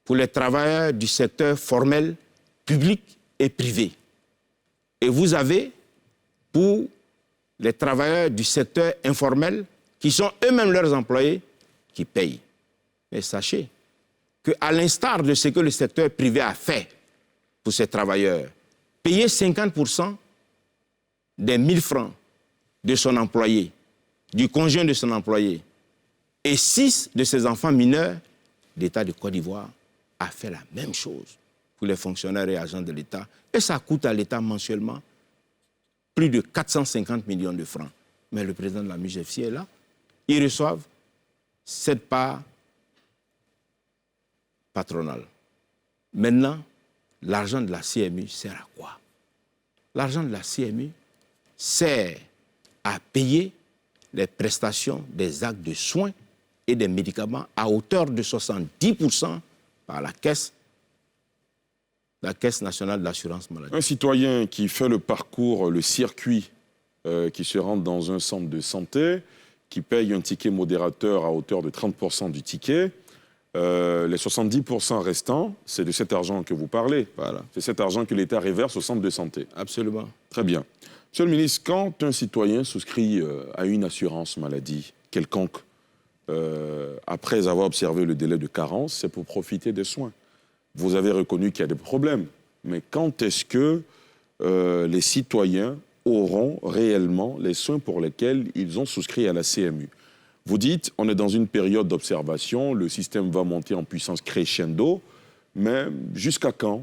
pour les travailleurs du secteur formel, public et privé. Et vous avez pour les travailleurs du secteur informel qui sont eux-mêmes leurs employés qui payent. Mais sachez qu'à l'instar de ce que le secteur privé a fait pour ses travailleurs, payer 50% des 1000 francs de son employé, du conjoint de son employé, et 6 de ses enfants mineurs, l'État de Côte d'Ivoire a fait la même chose pour les fonctionnaires et agents de l'État. Et ça coûte à l'État mensuellement plus de 450 millions de francs. Mais le président de la MUJFC est là. Ils reçoivent cette part patronale. Maintenant, l'argent de la CMU sert à quoi? L'argent de la CMU sert à payer les prestations des actes de soins et des médicaments à hauteur de 70% par la Caisse nationale d'assurance maladie. Un citoyen qui fait le parcours, le circuit, qui se rend dans un centre de santé, qui paye un ticket modérateur à hauteur de 30% du ticket, les 70% restants, c'est de cet argent que vous parlez. Voilà. C'est cet argent que l'État reverse au centre de santé. Absolument. Très bien. Monsieur le ministre, quand un citoyen souscrit à une assurance maladie quelconque, après avoir observé le délai de carence, c'est pour profiter des soins. Vous avez reconnu qu'il y a des problèmes, mais quand est-ce que les citoyens auront réellement les soins pour lesquels ils ont souscrit à la CMU? Vous dites, on est dans une période d'observation, le système va monter en puissance crescendo, mais jusqu'à quand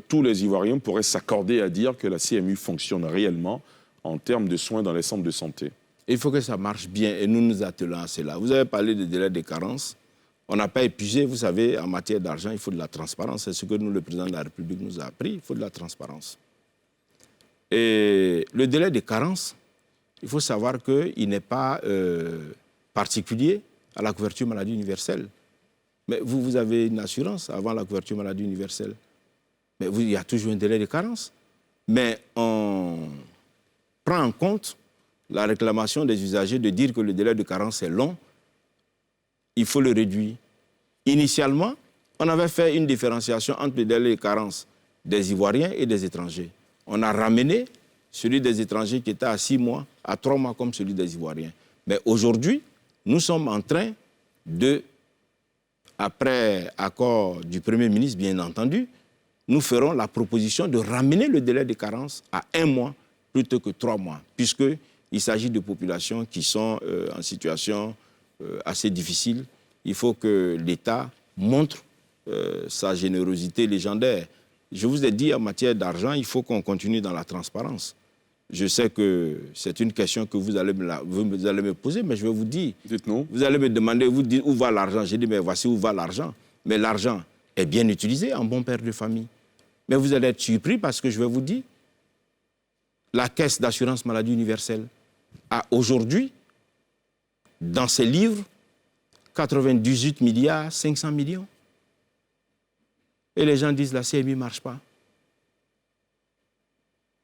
tous les Ivoiriens pourraient s'accorder à dire que la CMU fonctionne réellement en termes de soins dans les centres de santé? Il faut que ça marche bien et nous nous attelons à cela. Vous avez parlé de délai de carence. On n'a pas épuisé, vous savez, en matière d'argent, il faut de la transparence. C'est ce que nous, le président de la République, nous a appris. Il faut de la transparence. Et le délai de carence, il faut savoir qu'il n'est pas particulier à la couverture maladie universelle. Mais vous avez une assurance avant la couverture maladie universelle. Mais il y a toujours un délai de carence. Mais on prend en compte la réclamation des usagers de dire que le délai de carence est long. Il faut le réduire. Initialement, on avait fait une différenciation entre le délai de carence des Ivoiriens et des étrangers. On a ramené celui des étrangers qui était à 6 mois, à 3 mois comme celui des Ivoiriens. Mais aujourd'hui, nous sommes en train de, après accord du Premier ministre, bien entendu, nous ferons la proposition de ramener le délai de carence à 1 mois plutôt que 3 mois, puisqu'il s'agit de populations qui sont en situation assez difficile. Il faut que l'État montre sa générosité légendaire. Je vous ai dit, en matière d'argent, il faut qu'on continue dans la transparence. Je sais que c'est une question que vous allez me poser, mais je vais vous dire. Dites-nous. Vous allez me demander, vous dites, où va l'argent? J'ai dit, mais voici où va l'argent. Mais l'argent est bien utilisé en bon père de famille. Mais vous allez être surpris parce que je vais vous dire, la Caisse d'assurance maladie universelle a aujourd'hui, dans ses livres, 98 milliards 500 millions. Et les gens disent la CMU ne marche pas.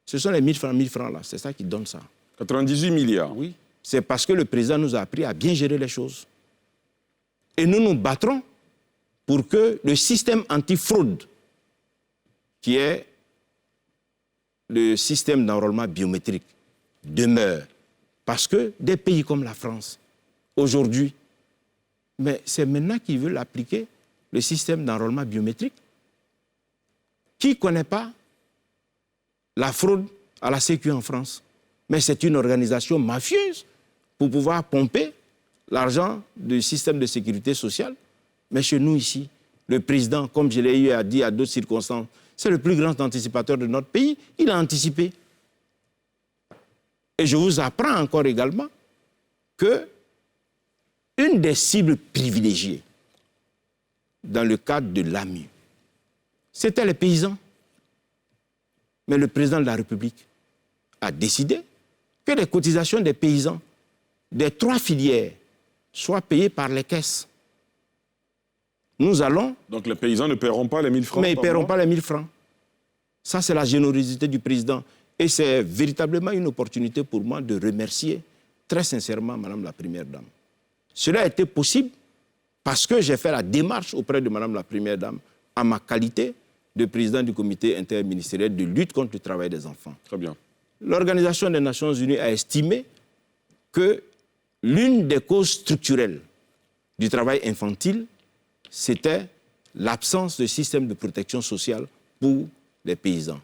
Ce sont les 1000 francs là, c'est ça qui donne ça. 98 milliards. Oui, c'est parce que le président nous a appris à bien gérer les choses. Et nous nous battrons pour que le système anti-fraude, qui est le système d'enrôlement biométrique, demeure. Parce que des pays comme la France, aujourd'hui, mais c'est maintenant qu'ils veulent appliquer le système d'enrôlement biométrique. Qui ne connaît pas la fraude à la Sécu en France? Mais c'est une organisation mafieuse pour pouvoir pomper l'argent du système de sécurité sociale. Mais chez nous ici, le président, comme je l'ai eu à dire à d'autres circonstances, c'est le plus grand anticipateur de notre pays. Il a anticipé. Et je vous apprends encore également que une des cibles privilégiées dans le cadre de l'AMU, c'était les paysans. Mais le président de la République a décidé que les cotisations des paysans des 3 filières soient payées par les caisses. Nous allons... Donc les paysans ne paieront pas les 1000 francs? Mais ils ne paieront pas les 1000 francs. Ça, c'est la générosité du président. Et c'est véritablement une opportunité pour moi de remercier très sincèrement Madame la Première Dame. Cela a été possible parce que j'ai fait la démarche auprès de Madame la Première Dame en ma qualité de président du comité interministériel de lutte contre le travail des enfants. Très bien. L'Organisation des Nations Unies a estimé que l'une des causes structurelles du travail infantile, c'était l'absence de système de protection sociale pour les paysans.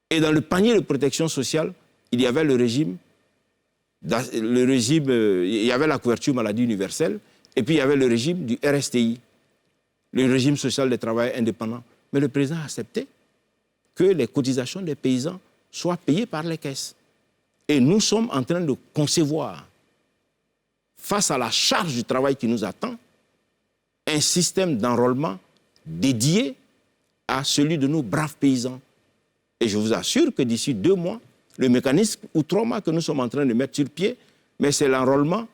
Et dans le panier de protection sociale, il y avait il y avait la couverture maladie universelle, et puis il y avait le régime du RSTI, le régime social des travailleurs indépendants. Mais le président a accepté que les cotisations des paysans soient payées par les caisses. Et nous sommes en train de concevoir, face à la charge du travail qui nous attend, un système d'enrôlement dédié à celui de nos braves paysans. Et je vous assure que d'ici 2 mois, le mécanisme ou 3 mois que nous sommes en train de mettre sur pied, mais c'est l'enrôlement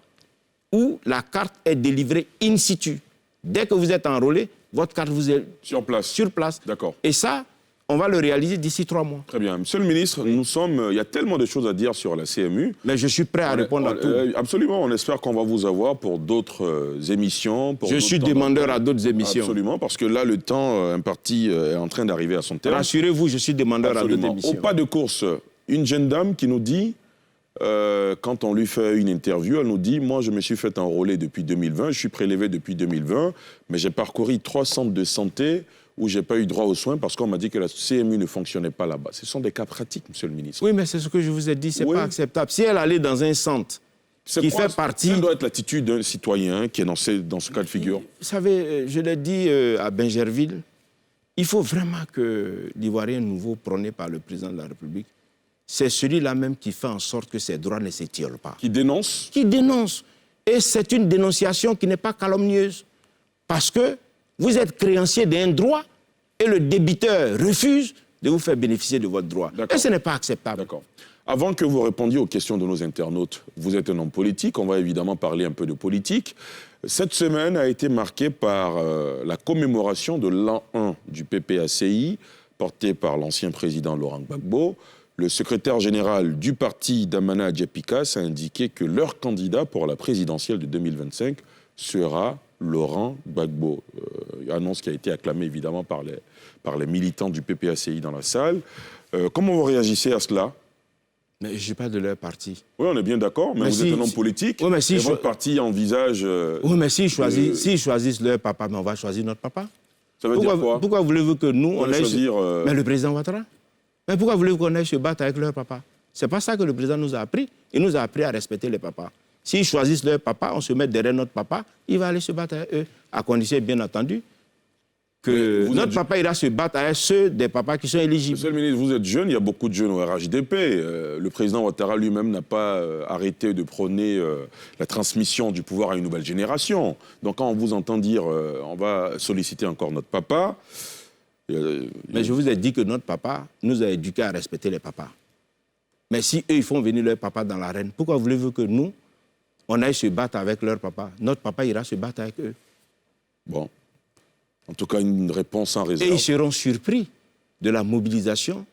où la carte est délivrée in situ. Dès que vous êtes enrôlé, votre carte vous est sur place. D'accord. Et ça, on va le réaliser d'ici 3 mois. Très bien. Monsieur le ministre, il y a tellement de choses à dire sur la CMU. Mais je suis prêt à répondre à tout. Absolument. On espère qu'on va vous avoir pour d'autres émissions. Je suis demandeur à d'autres émissions. Absolument, parce que là, le temps imparti est en train d'arriver à son terme. Rassurez-vous, je suis demandeur à d'autres émissions. Au pas de course, une jeune dame qui nous dit, quand on lui fait une interview, elle nous dit « Moi, je me suis fait enrôler depuis 2020, je suis prélevé depuis 2020, mais j'ai parcouru 3 centres de santé où je n'ai pas eu droit aux soins parce qu'on m'a dit que la CMU ne fonctionnait pas là-bas. » Ce sont des cas pratiques, monsieur le ministre. Oui, mais c'est ce que je vous ai dit, ce n'est pas acceptable. Si elle allait dans un centre qui fait partie... Ça doit être l'attitude d'un citoyen qui est dans ce cas de figure. Vous savez, je l'ai dit à Bingerville, il faut vraiment que l'Ivoirien nouveau prôné par le président de la République, c'est celui-là même qui fait en sorte que ses droits ne s'étirent pas. Qui dénonce ? Qui dénonce. Et c'est une dénonciation qui n'est pas calomnieuse. Parce que vous êtes créancier d'un droit et le débiteur refuse de vous faire bénéficier de votre droit. Et ce n'est pas acceptable. D'accord. Avant que vous répondiez aux questions de nos internautes, vous êtes un homme politique, on va évidemment parler un peu de politique. Cette semaine a été marquée par la commémoration de l'an 1 du PPACI, porté par l'ancien président Laurent Gbagbo. Le secrétaire général du parti d'Amana Adjepikas a indiqué que leur candidat pour la présidentielle de 2025 sera Laurent Gbagbo. Annonce qui a été acclamée évidemment par les militants du PPACI dans la salle. Comment vous réagissez à cela ? Mais je ne suis pas de leur parti. Oui, on est bien d'accord, mais vous êtes un homme politique, oui, mais et votre parti envisage... oui, mais s'ils choisissent leur papa, mais on va choisir notre papa. Ça veut dire quoi ? Pourquoi voulez-vous que nous, on aille choisir... Mais le président Ouattara. Mais pourquoi voulez-vous qu'on aille se battre avec leur papa? Ce n'est pas ça que le président nous a appris. Il nous a appris à respecter les papas. S'ils choisissent leur papa, on se met derrière notre papa, il va aller se battre avec eux, à condition, bien entendu, que notre papa ira se battre avec ceux des papas qui sont éligibles. Monsieur le ministre, vous êtes jeune, il y a beaucoup de jeunes au RHDP. Le président Ouattara lui-même n'a pas arrêté de prôner la transmission du pouvoir à une nouvelle génération. Donc quand on vous entend dire on va solliciter encore notre papa... Mais je vous ai dit que notre papa nous a éduqués à respecter les papas. Mais si eux, ils font venir leur papa dans l'arène, pourquoi voulez-vous que nous, on aille se battre avec leur papa? Notre papa ira se battre avec eux. Bon. En tout cas, une réponse sans réserve. Et ils seront surpris de la mobilisation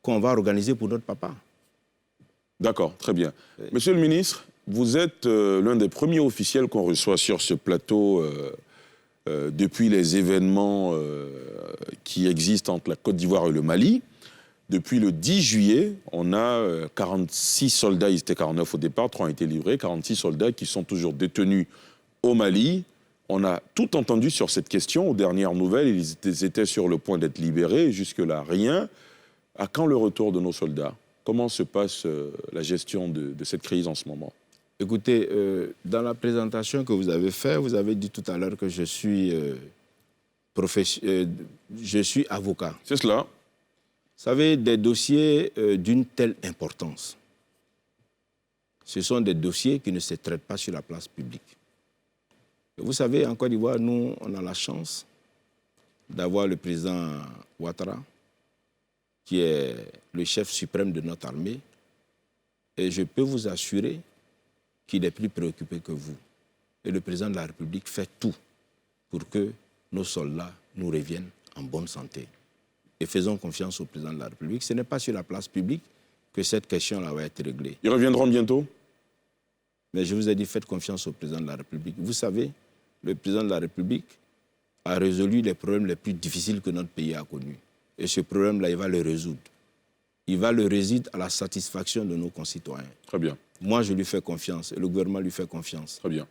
qu'on va organiser pour notre papa. D'accord, très bien. Monsieur le ministre, vous êtes l'un des premiers officiels qu'on reçoit sur ce plateau depuis les événements qui existent entre la Côte d'Ivoire et le Mali. Depuis le 10 juillet, on a 46 soldats, ils étaient 49 au départ, 3 ont été livrés, 46 soldats qui sont toujours détenus au Mali. On a tout entendu sur cette question. Aux dernières nouvelles, ils étaient sur le point d'être libérés. Jusque-là, rien. À quand le retour de nos soldats? Comment se passe la gestion de cette crise en ce moment? Écoutez, dans la présentation que vous avez faite, vous avez dit tout à l'heure que je suis avocat. C'est cela. Vous savez, des dossiers d'une telle importance, ce sont des dossiers qui ne se traitent pas sur la place publique. Et vous savez, en Côte d'Ivoire, nous, on a la chance d'avoir le président Ouattara, qui est le chef suprême de notre armée, et je peux vous assurer qu'il est plus préoccupé que vous. Et le président de la République fait tout pour que nos soldats nous reviennent en bonne santé. Et faisons confiance au président de la République. Ce n'est pas sur la place publique que cette question-là va être réglée. Ils reviendront bientôt? Mais je vous ai dit, faites confiance au président de la République. Vous savez, le président de la République a résolu les problèmes les plus difficiles que notre pays a connus. Et ce problème-là, il va le résoudre. Il va le résoudre à la satisfaction de nos concitoyens. Très bien. Moi, je lui fais confiance et le gouvernement lui fait confiance. Très bien.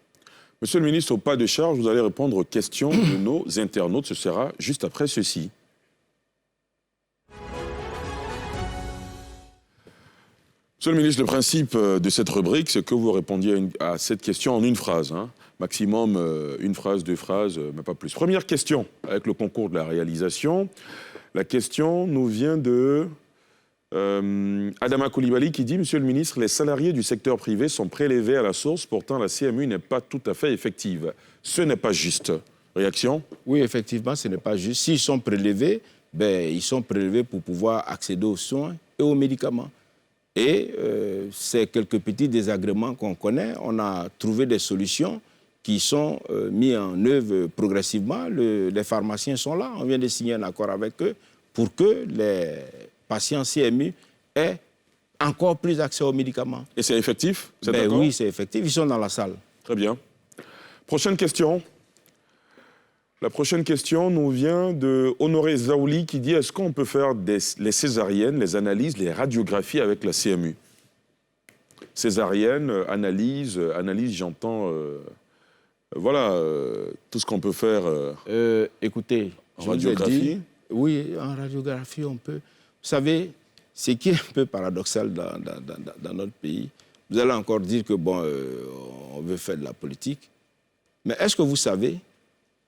Monsieur le ministre, au pas de charge, vous allez répondre aux questions de nos internautes. Ce sera juste après ceci. Monsieur le ministre, le principe de cette rubrique, c'est que vous répondiez à cette question en une phrase. Maximum une phrase, 2 phrases, mais pas plus. Première question, avec le concours de la réalisation. La question nous vient de Adama Koulibaly qui dit « Monsieur le ministre, les salariés du secteur privé sont prélevés à la source, pourtant la CMU n'est pas tout à fait effective. Ce n'est pas juste. » Réaction? Oui, effectivement, ce n'est pas juste. S'ils sont prélevés, ils sont prélevés pour pouvoir accéder aux soins et aux médicaments. Et ces quelques petits désagréments qu'on connaît, on a trouvé des solutions qui sont mises en œuvre progressivement. Les pharmaciens sont là, on vient de signer un accord avec eux pour que les patients CMU aient encore plus accès aux médicaments. Et c'est effectif? Oui, c'est effectif. Ils sont dans la salle. Très bien. Prochaine question. La prochaine question nous vient de Honoré Zaouli qui dit « Est-ce qu'on peut faire les césariennes, les analyses, les radiographies avec la CMU ?» Césarienne, analyse, j'entends... voilà, tout ce qu'on peut faire écoutez, en radiographie. Oui, en radiographie, on peut. Vous savez, ce qui est un peu paradoxal dans notre pays, vous allez encore dire que, on veut faire de la politique. Mais est-ce que vous savez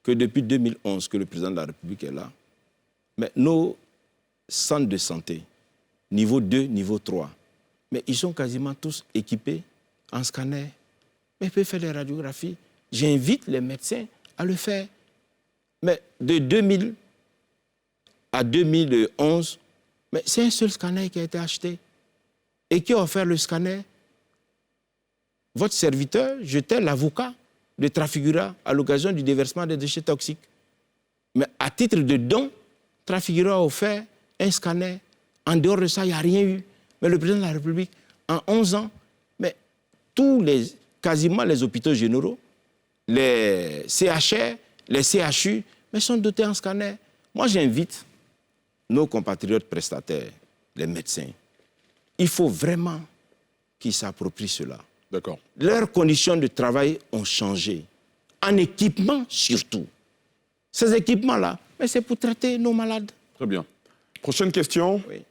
que depuis 2011, que le président de la République est là, mais nos centres de santé, niveau 2, niveau 3, mais ils sont quasiment tous équipés en scanner. Mais ils peuvent faire des radiographies. J'invite les médecins à le faire. Mais de 2000 à 2011, mais c'est un seul scanner qui a été acheté. Et qui a offert le scanner? Votre serviteur, j'étais l'avocat de Trafigura à l'occasion du déversement des déchets toxiques. Mais à titre de don, Trafigura a offert un scanner. En dehors de ça, il n'y a rien eu. Mais le président de la République, en 11 ans, mais quasiment les hôpitaux généraux, les CHR, les CHU, mais sont dotés en scanner. Moi, j'invite nos compatriotes prestataires, les médecins, il faut vraiment qu'ils s'approprient cela. D'accord. Leurs conditions de travail ont changé, en équipement surtout. Ces équipements-là, mais c'est pour traiter nos malades. Très bien. Prochaine question. Oui.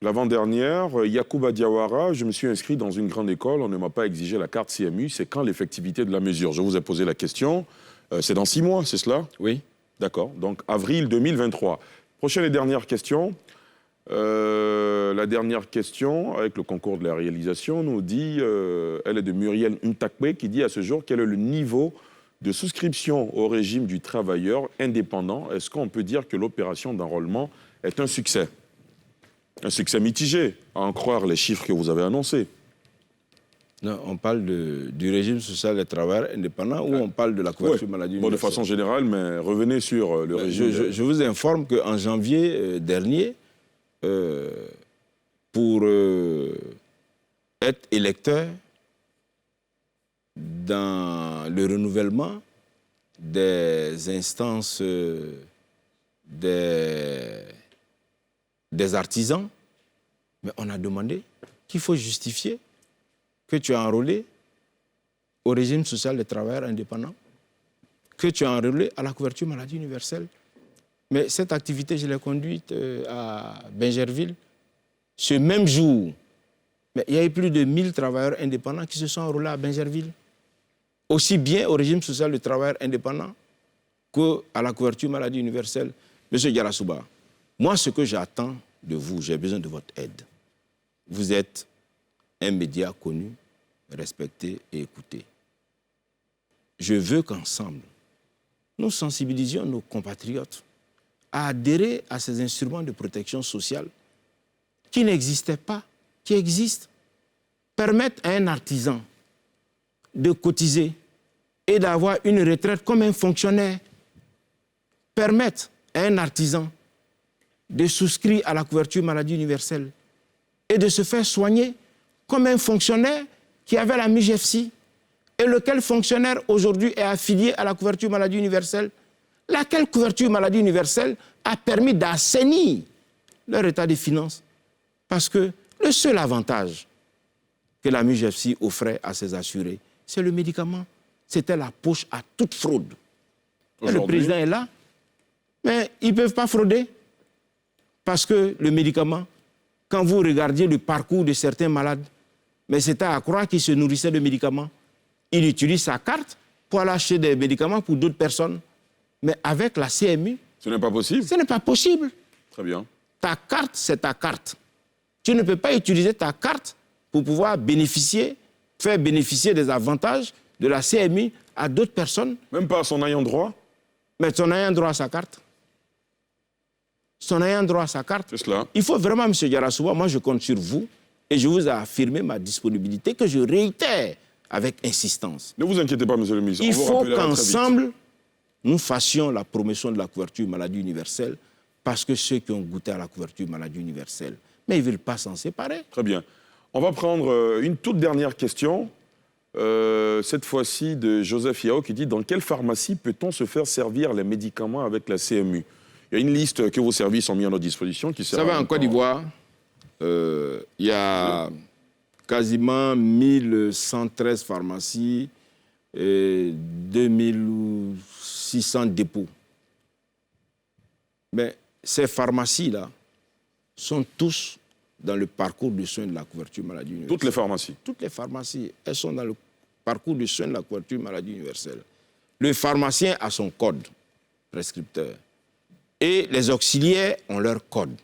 L'avant-dernière, Yacouba Diawara, je me suis inscrit dans une grande école, on ne m'a pas exigé la carte CMU, c'est quand l'effectivité de la mesure? Je vous ai posé la question, c'est dans 6 mois, c'est cela? Oui. D'accord, donc avril 2023. Prochaine et dernière question. La dernière question, avec le concours de la réalisation, nous dit, elle est de Muriel Ntakwe, qui dit à ce jour quel est le niveau de souscription au régime du travailleur indépendant. Est-ce qu'on peut dire que l'opération d'enrôlement est un succès? Un succès mitigé, à en croire les chiffres que vous avez annoncés. Non, on parle du régime social des travailleurs indépendants ou on parle de la couverture maladie universelle? De façon générale, mais revenez sur le régime. Je vous informe qu'en janvier dernier, pour être électeur dans le renouvellement des instances des artisans, mais on a demandé qu'il faut justifier que tu as enrôlé au régime social des travailleurs indépendants, que tu as enrôlé à la couverture maladie universelle. Mais cette activité, je l'ai conduite à Bingerville. Ce même jour, mais il y a eu plus de 1000 travailleurs indépendants qui se sont enrôlés à Bingerville. Aussi bien au régime social des travailleurs indépendants qu'à la couverture maladie universelle. Monsieur Diarra-Souba, moi, ce que j'attends de vous, j'ai besoin de votre aide. Vous êtes un média connu, respecté et écouté. Je veux qu'ensemble, nous sensibilisions nos compatriotes à adhérer à ces instruments de protection sociale qui n'existaient pas, qui existent. Permettre à un artisan de cotiser et d'avoir une retraite comme un fonctionnaire. Permettre à un artisan de souscrire à la couverture maladie universelle et de se faire soigner comme un fonctionnaire qui avait la MUGEFSI et lequel fonctionnaire aujourd'hui est affilié à la couverture maladie universelle. Laquelle couverture maladie universelle a permis d'assainir leur état de finances. Parce que le seul avantage que la MUGEFSI offrait à ses assurés c'est le médicament. C'était la poche à toute fraude. Et le Aujourd'hui, président est là, mais ils ne peuvent pas frauder. Parce que le médicament, quand vous regardiez le parcours de certains malades, mais c'était à croire qu'ils se nourrissaient de médicaments. Il utilise sa carte pour aller acheter des médicaments pour d'autres personnes. Mais avec la CMU, ce n'est pas possible. ce n'est pas possible. Très bien. Ta carte, c'est ta carte. Tu ne peux pas utiliser ta carte pour pouvoir bénéficier, faire bénéficier des avantages de la CMU à d'autres personnes. Même pas à son ayant droit. Mais son ayant droit à sa carte. Son ayant droit à sa carte. C'est cela. Il faut vraiment, M. Diarra-Souba, moi je compte sur vous et je vous ai affirmé ma disponibilité que je réitère avec insistance. Ne vous inquiétez pas, monsieur le ministre. Il On vous faut rappellera très vite. qu'ensemble, nous fassions la promotion de la couverture maladie universelle parce que ceux qui ont goûté à la couverture maladie universelle, mais ils ne veulent pas s'en séparer. Très bien. On va prendre une toute dernière question, cette fois-ci de Joseph Yao, qui dit « Dans quelle pharmacie peut-on se faire servir les médicaments avec la CMU ?» Il y a une liste que vos services ont mis à notre disposition qui Vous sert savez, à en Côte d'Ivoire, il y a quasiment 1113 pharmacies et 2600 dépôts. Mais ces pharmacies-là sont tous dans le parcours de soins de la couverture maladie universelle. Toutes les pharmacies. Toutes les pharmacies, elles sont dans le parcours de soins de la couverture maladie universelle. Le pharmacien a son code prescripteur et les auxiliaires ont leur code.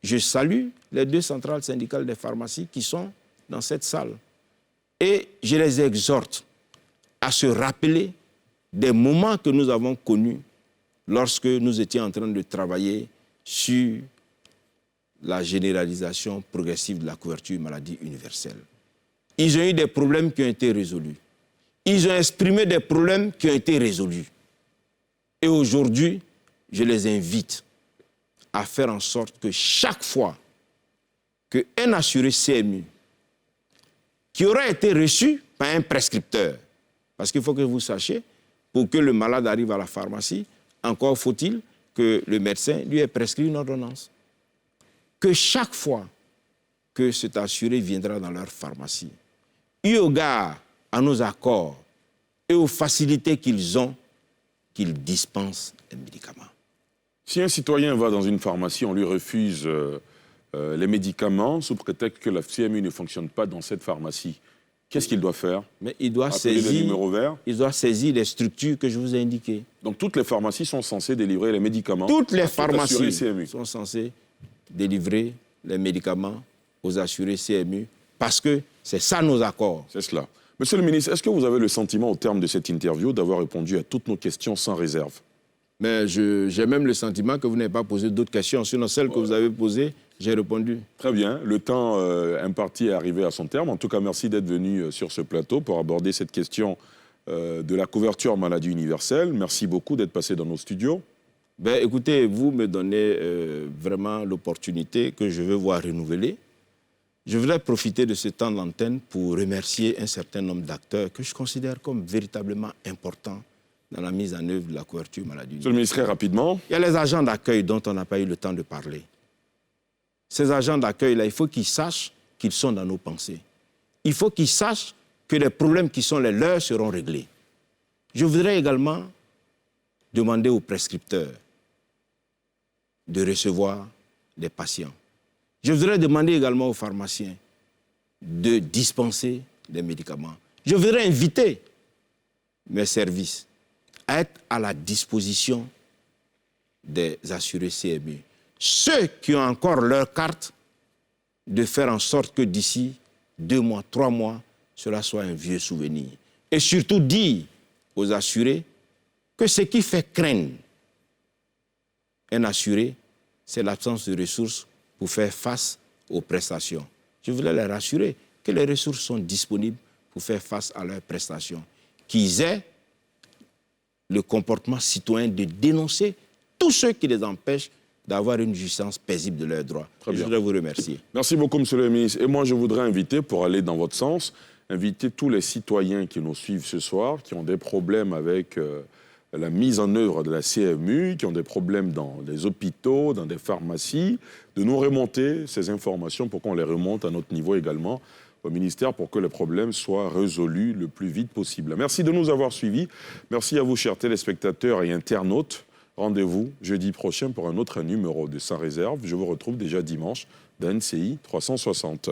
Je salue les 2 centrales syndicales des pharmacies qui sont dans cette salle. Et je les exhorte à se rappeler des moments que nous avons connus lorsque nous étions en train de travailler sur la généralisation progressive de la couverture maladie universelle. Ils ont eu des problèmes qui ont été résolus. Ils ont exprimé des problèmes qui ont été résolus. Et aujourd'hui, je les invite à faire en sorte que chaque fois qu'un assuré CMU qui aura été reçu par un prescripteur, parce qu'il faut que vous sachiez, pour que le malade arrive à la pharmacie, encore faut-il que le médecin lui ait prescrit une ordonnance. Que chaque fois que cet assuré viendra dans leur pharmacie, eu égard à nos accords et aux facilités qu'ils ont, qu'ils dispensent les médicaments. Si un citoyen va dans une pharmacie, on lui refuse les médicaments sous prétexte que la CMU ne fonctionne pas dans cette pharmacie, qu'est-ce qu'il doit faire? Mais il doit Appeler le numéro vert. saisir les structures que je vous ai indiquées. Donc toutes les pharmacies sont censées délivrer les médicaments. Toutes les à tout assuré pharmacies CMU. sont censées délivrer les médicaments aux assurés CMU parce que c'est ça nos accords. C'est cela. Monsieur le ministre, est-ce que vous avez le sentiment au terme de cette interview d'avoir répondu à toutes nos questions sans réserve? Mais j'ai même le sentiment que vous n'avez pas posé d'autres questions, sinon celles que vous avez posées, j'ai répondu. Très bien. Le temps imparti est arrivé à son terme. En tout cas, merci d'être venu sur ce plateau pour aborder cette question de la couverture maladie universelle. Merci beaucoup d'être passé dans nos studios. Ben, écoutez, vous me donnez vraiment l'opportunité que je veux voir renouvelée. Je voudrais profiter de ce temps d'antenne pour remercier un certain nombre d'acteurs que je considère comme véritablement importants dans la mise en œuvre de la couverture maladie universelle. Monsieur le ministre, très rapidement. Il y a les agents d'accueil dont on n'a pas eu le temps de parler. Ces agents d'accueil-là, il faut qu'ils sachent qu'ils sont dans nos pensées. Il faut qu'ils sachent que les problèmes qui sont les leurs seront réglés. Je voudrais également demander aux prescripteurs de recevoir des patients. Je voudrais demander également aux pharmaciens de dispenser des médicaments. Je voudrais inviter mes services à être à la disposition des assurés CMU. Ceux qui ont encore leur carte, de faire en sorte que d'ici 2 mois, 3 mois, cela soit un vieux souvenir. Et surtout dire aux assurés que ce qui fait craindre un assuré, c'est l'absence de ressources pour faire face aux prestations. Je voulais les rassurer que les ressources sont disponibles pour faire face à leurs prestations. Qu'ils aient le comportement citoyen de dénoncer tous ceux qui les empêchent d'avoir une jouissance paisible de leurs droits. Je voudrais vous remercier. Merci beaucoup, monsieur le ministre. Et moi, je voudrais inviter, pour aller dans votre sens, inviter tous les citoyens qui nous suivent ce soir, qui ont des problèmes avec la mise en œuvre de la CMU, qui ont des problèmes dans des hôpitaux, dans des pharmacies, de nous remonter ces informations pour qu'on les remonte à notre niveau également, au ministère pour que le problème soit résolu le plus vite possible. Merci de nous avoir suivis. Merci à vous, chers téléspectateurs et internautes. Rendez-vous jeudi prochain pour un autre numéro de Sans Réserve. Je vous retrouve déjà dimanche dans NCI 360.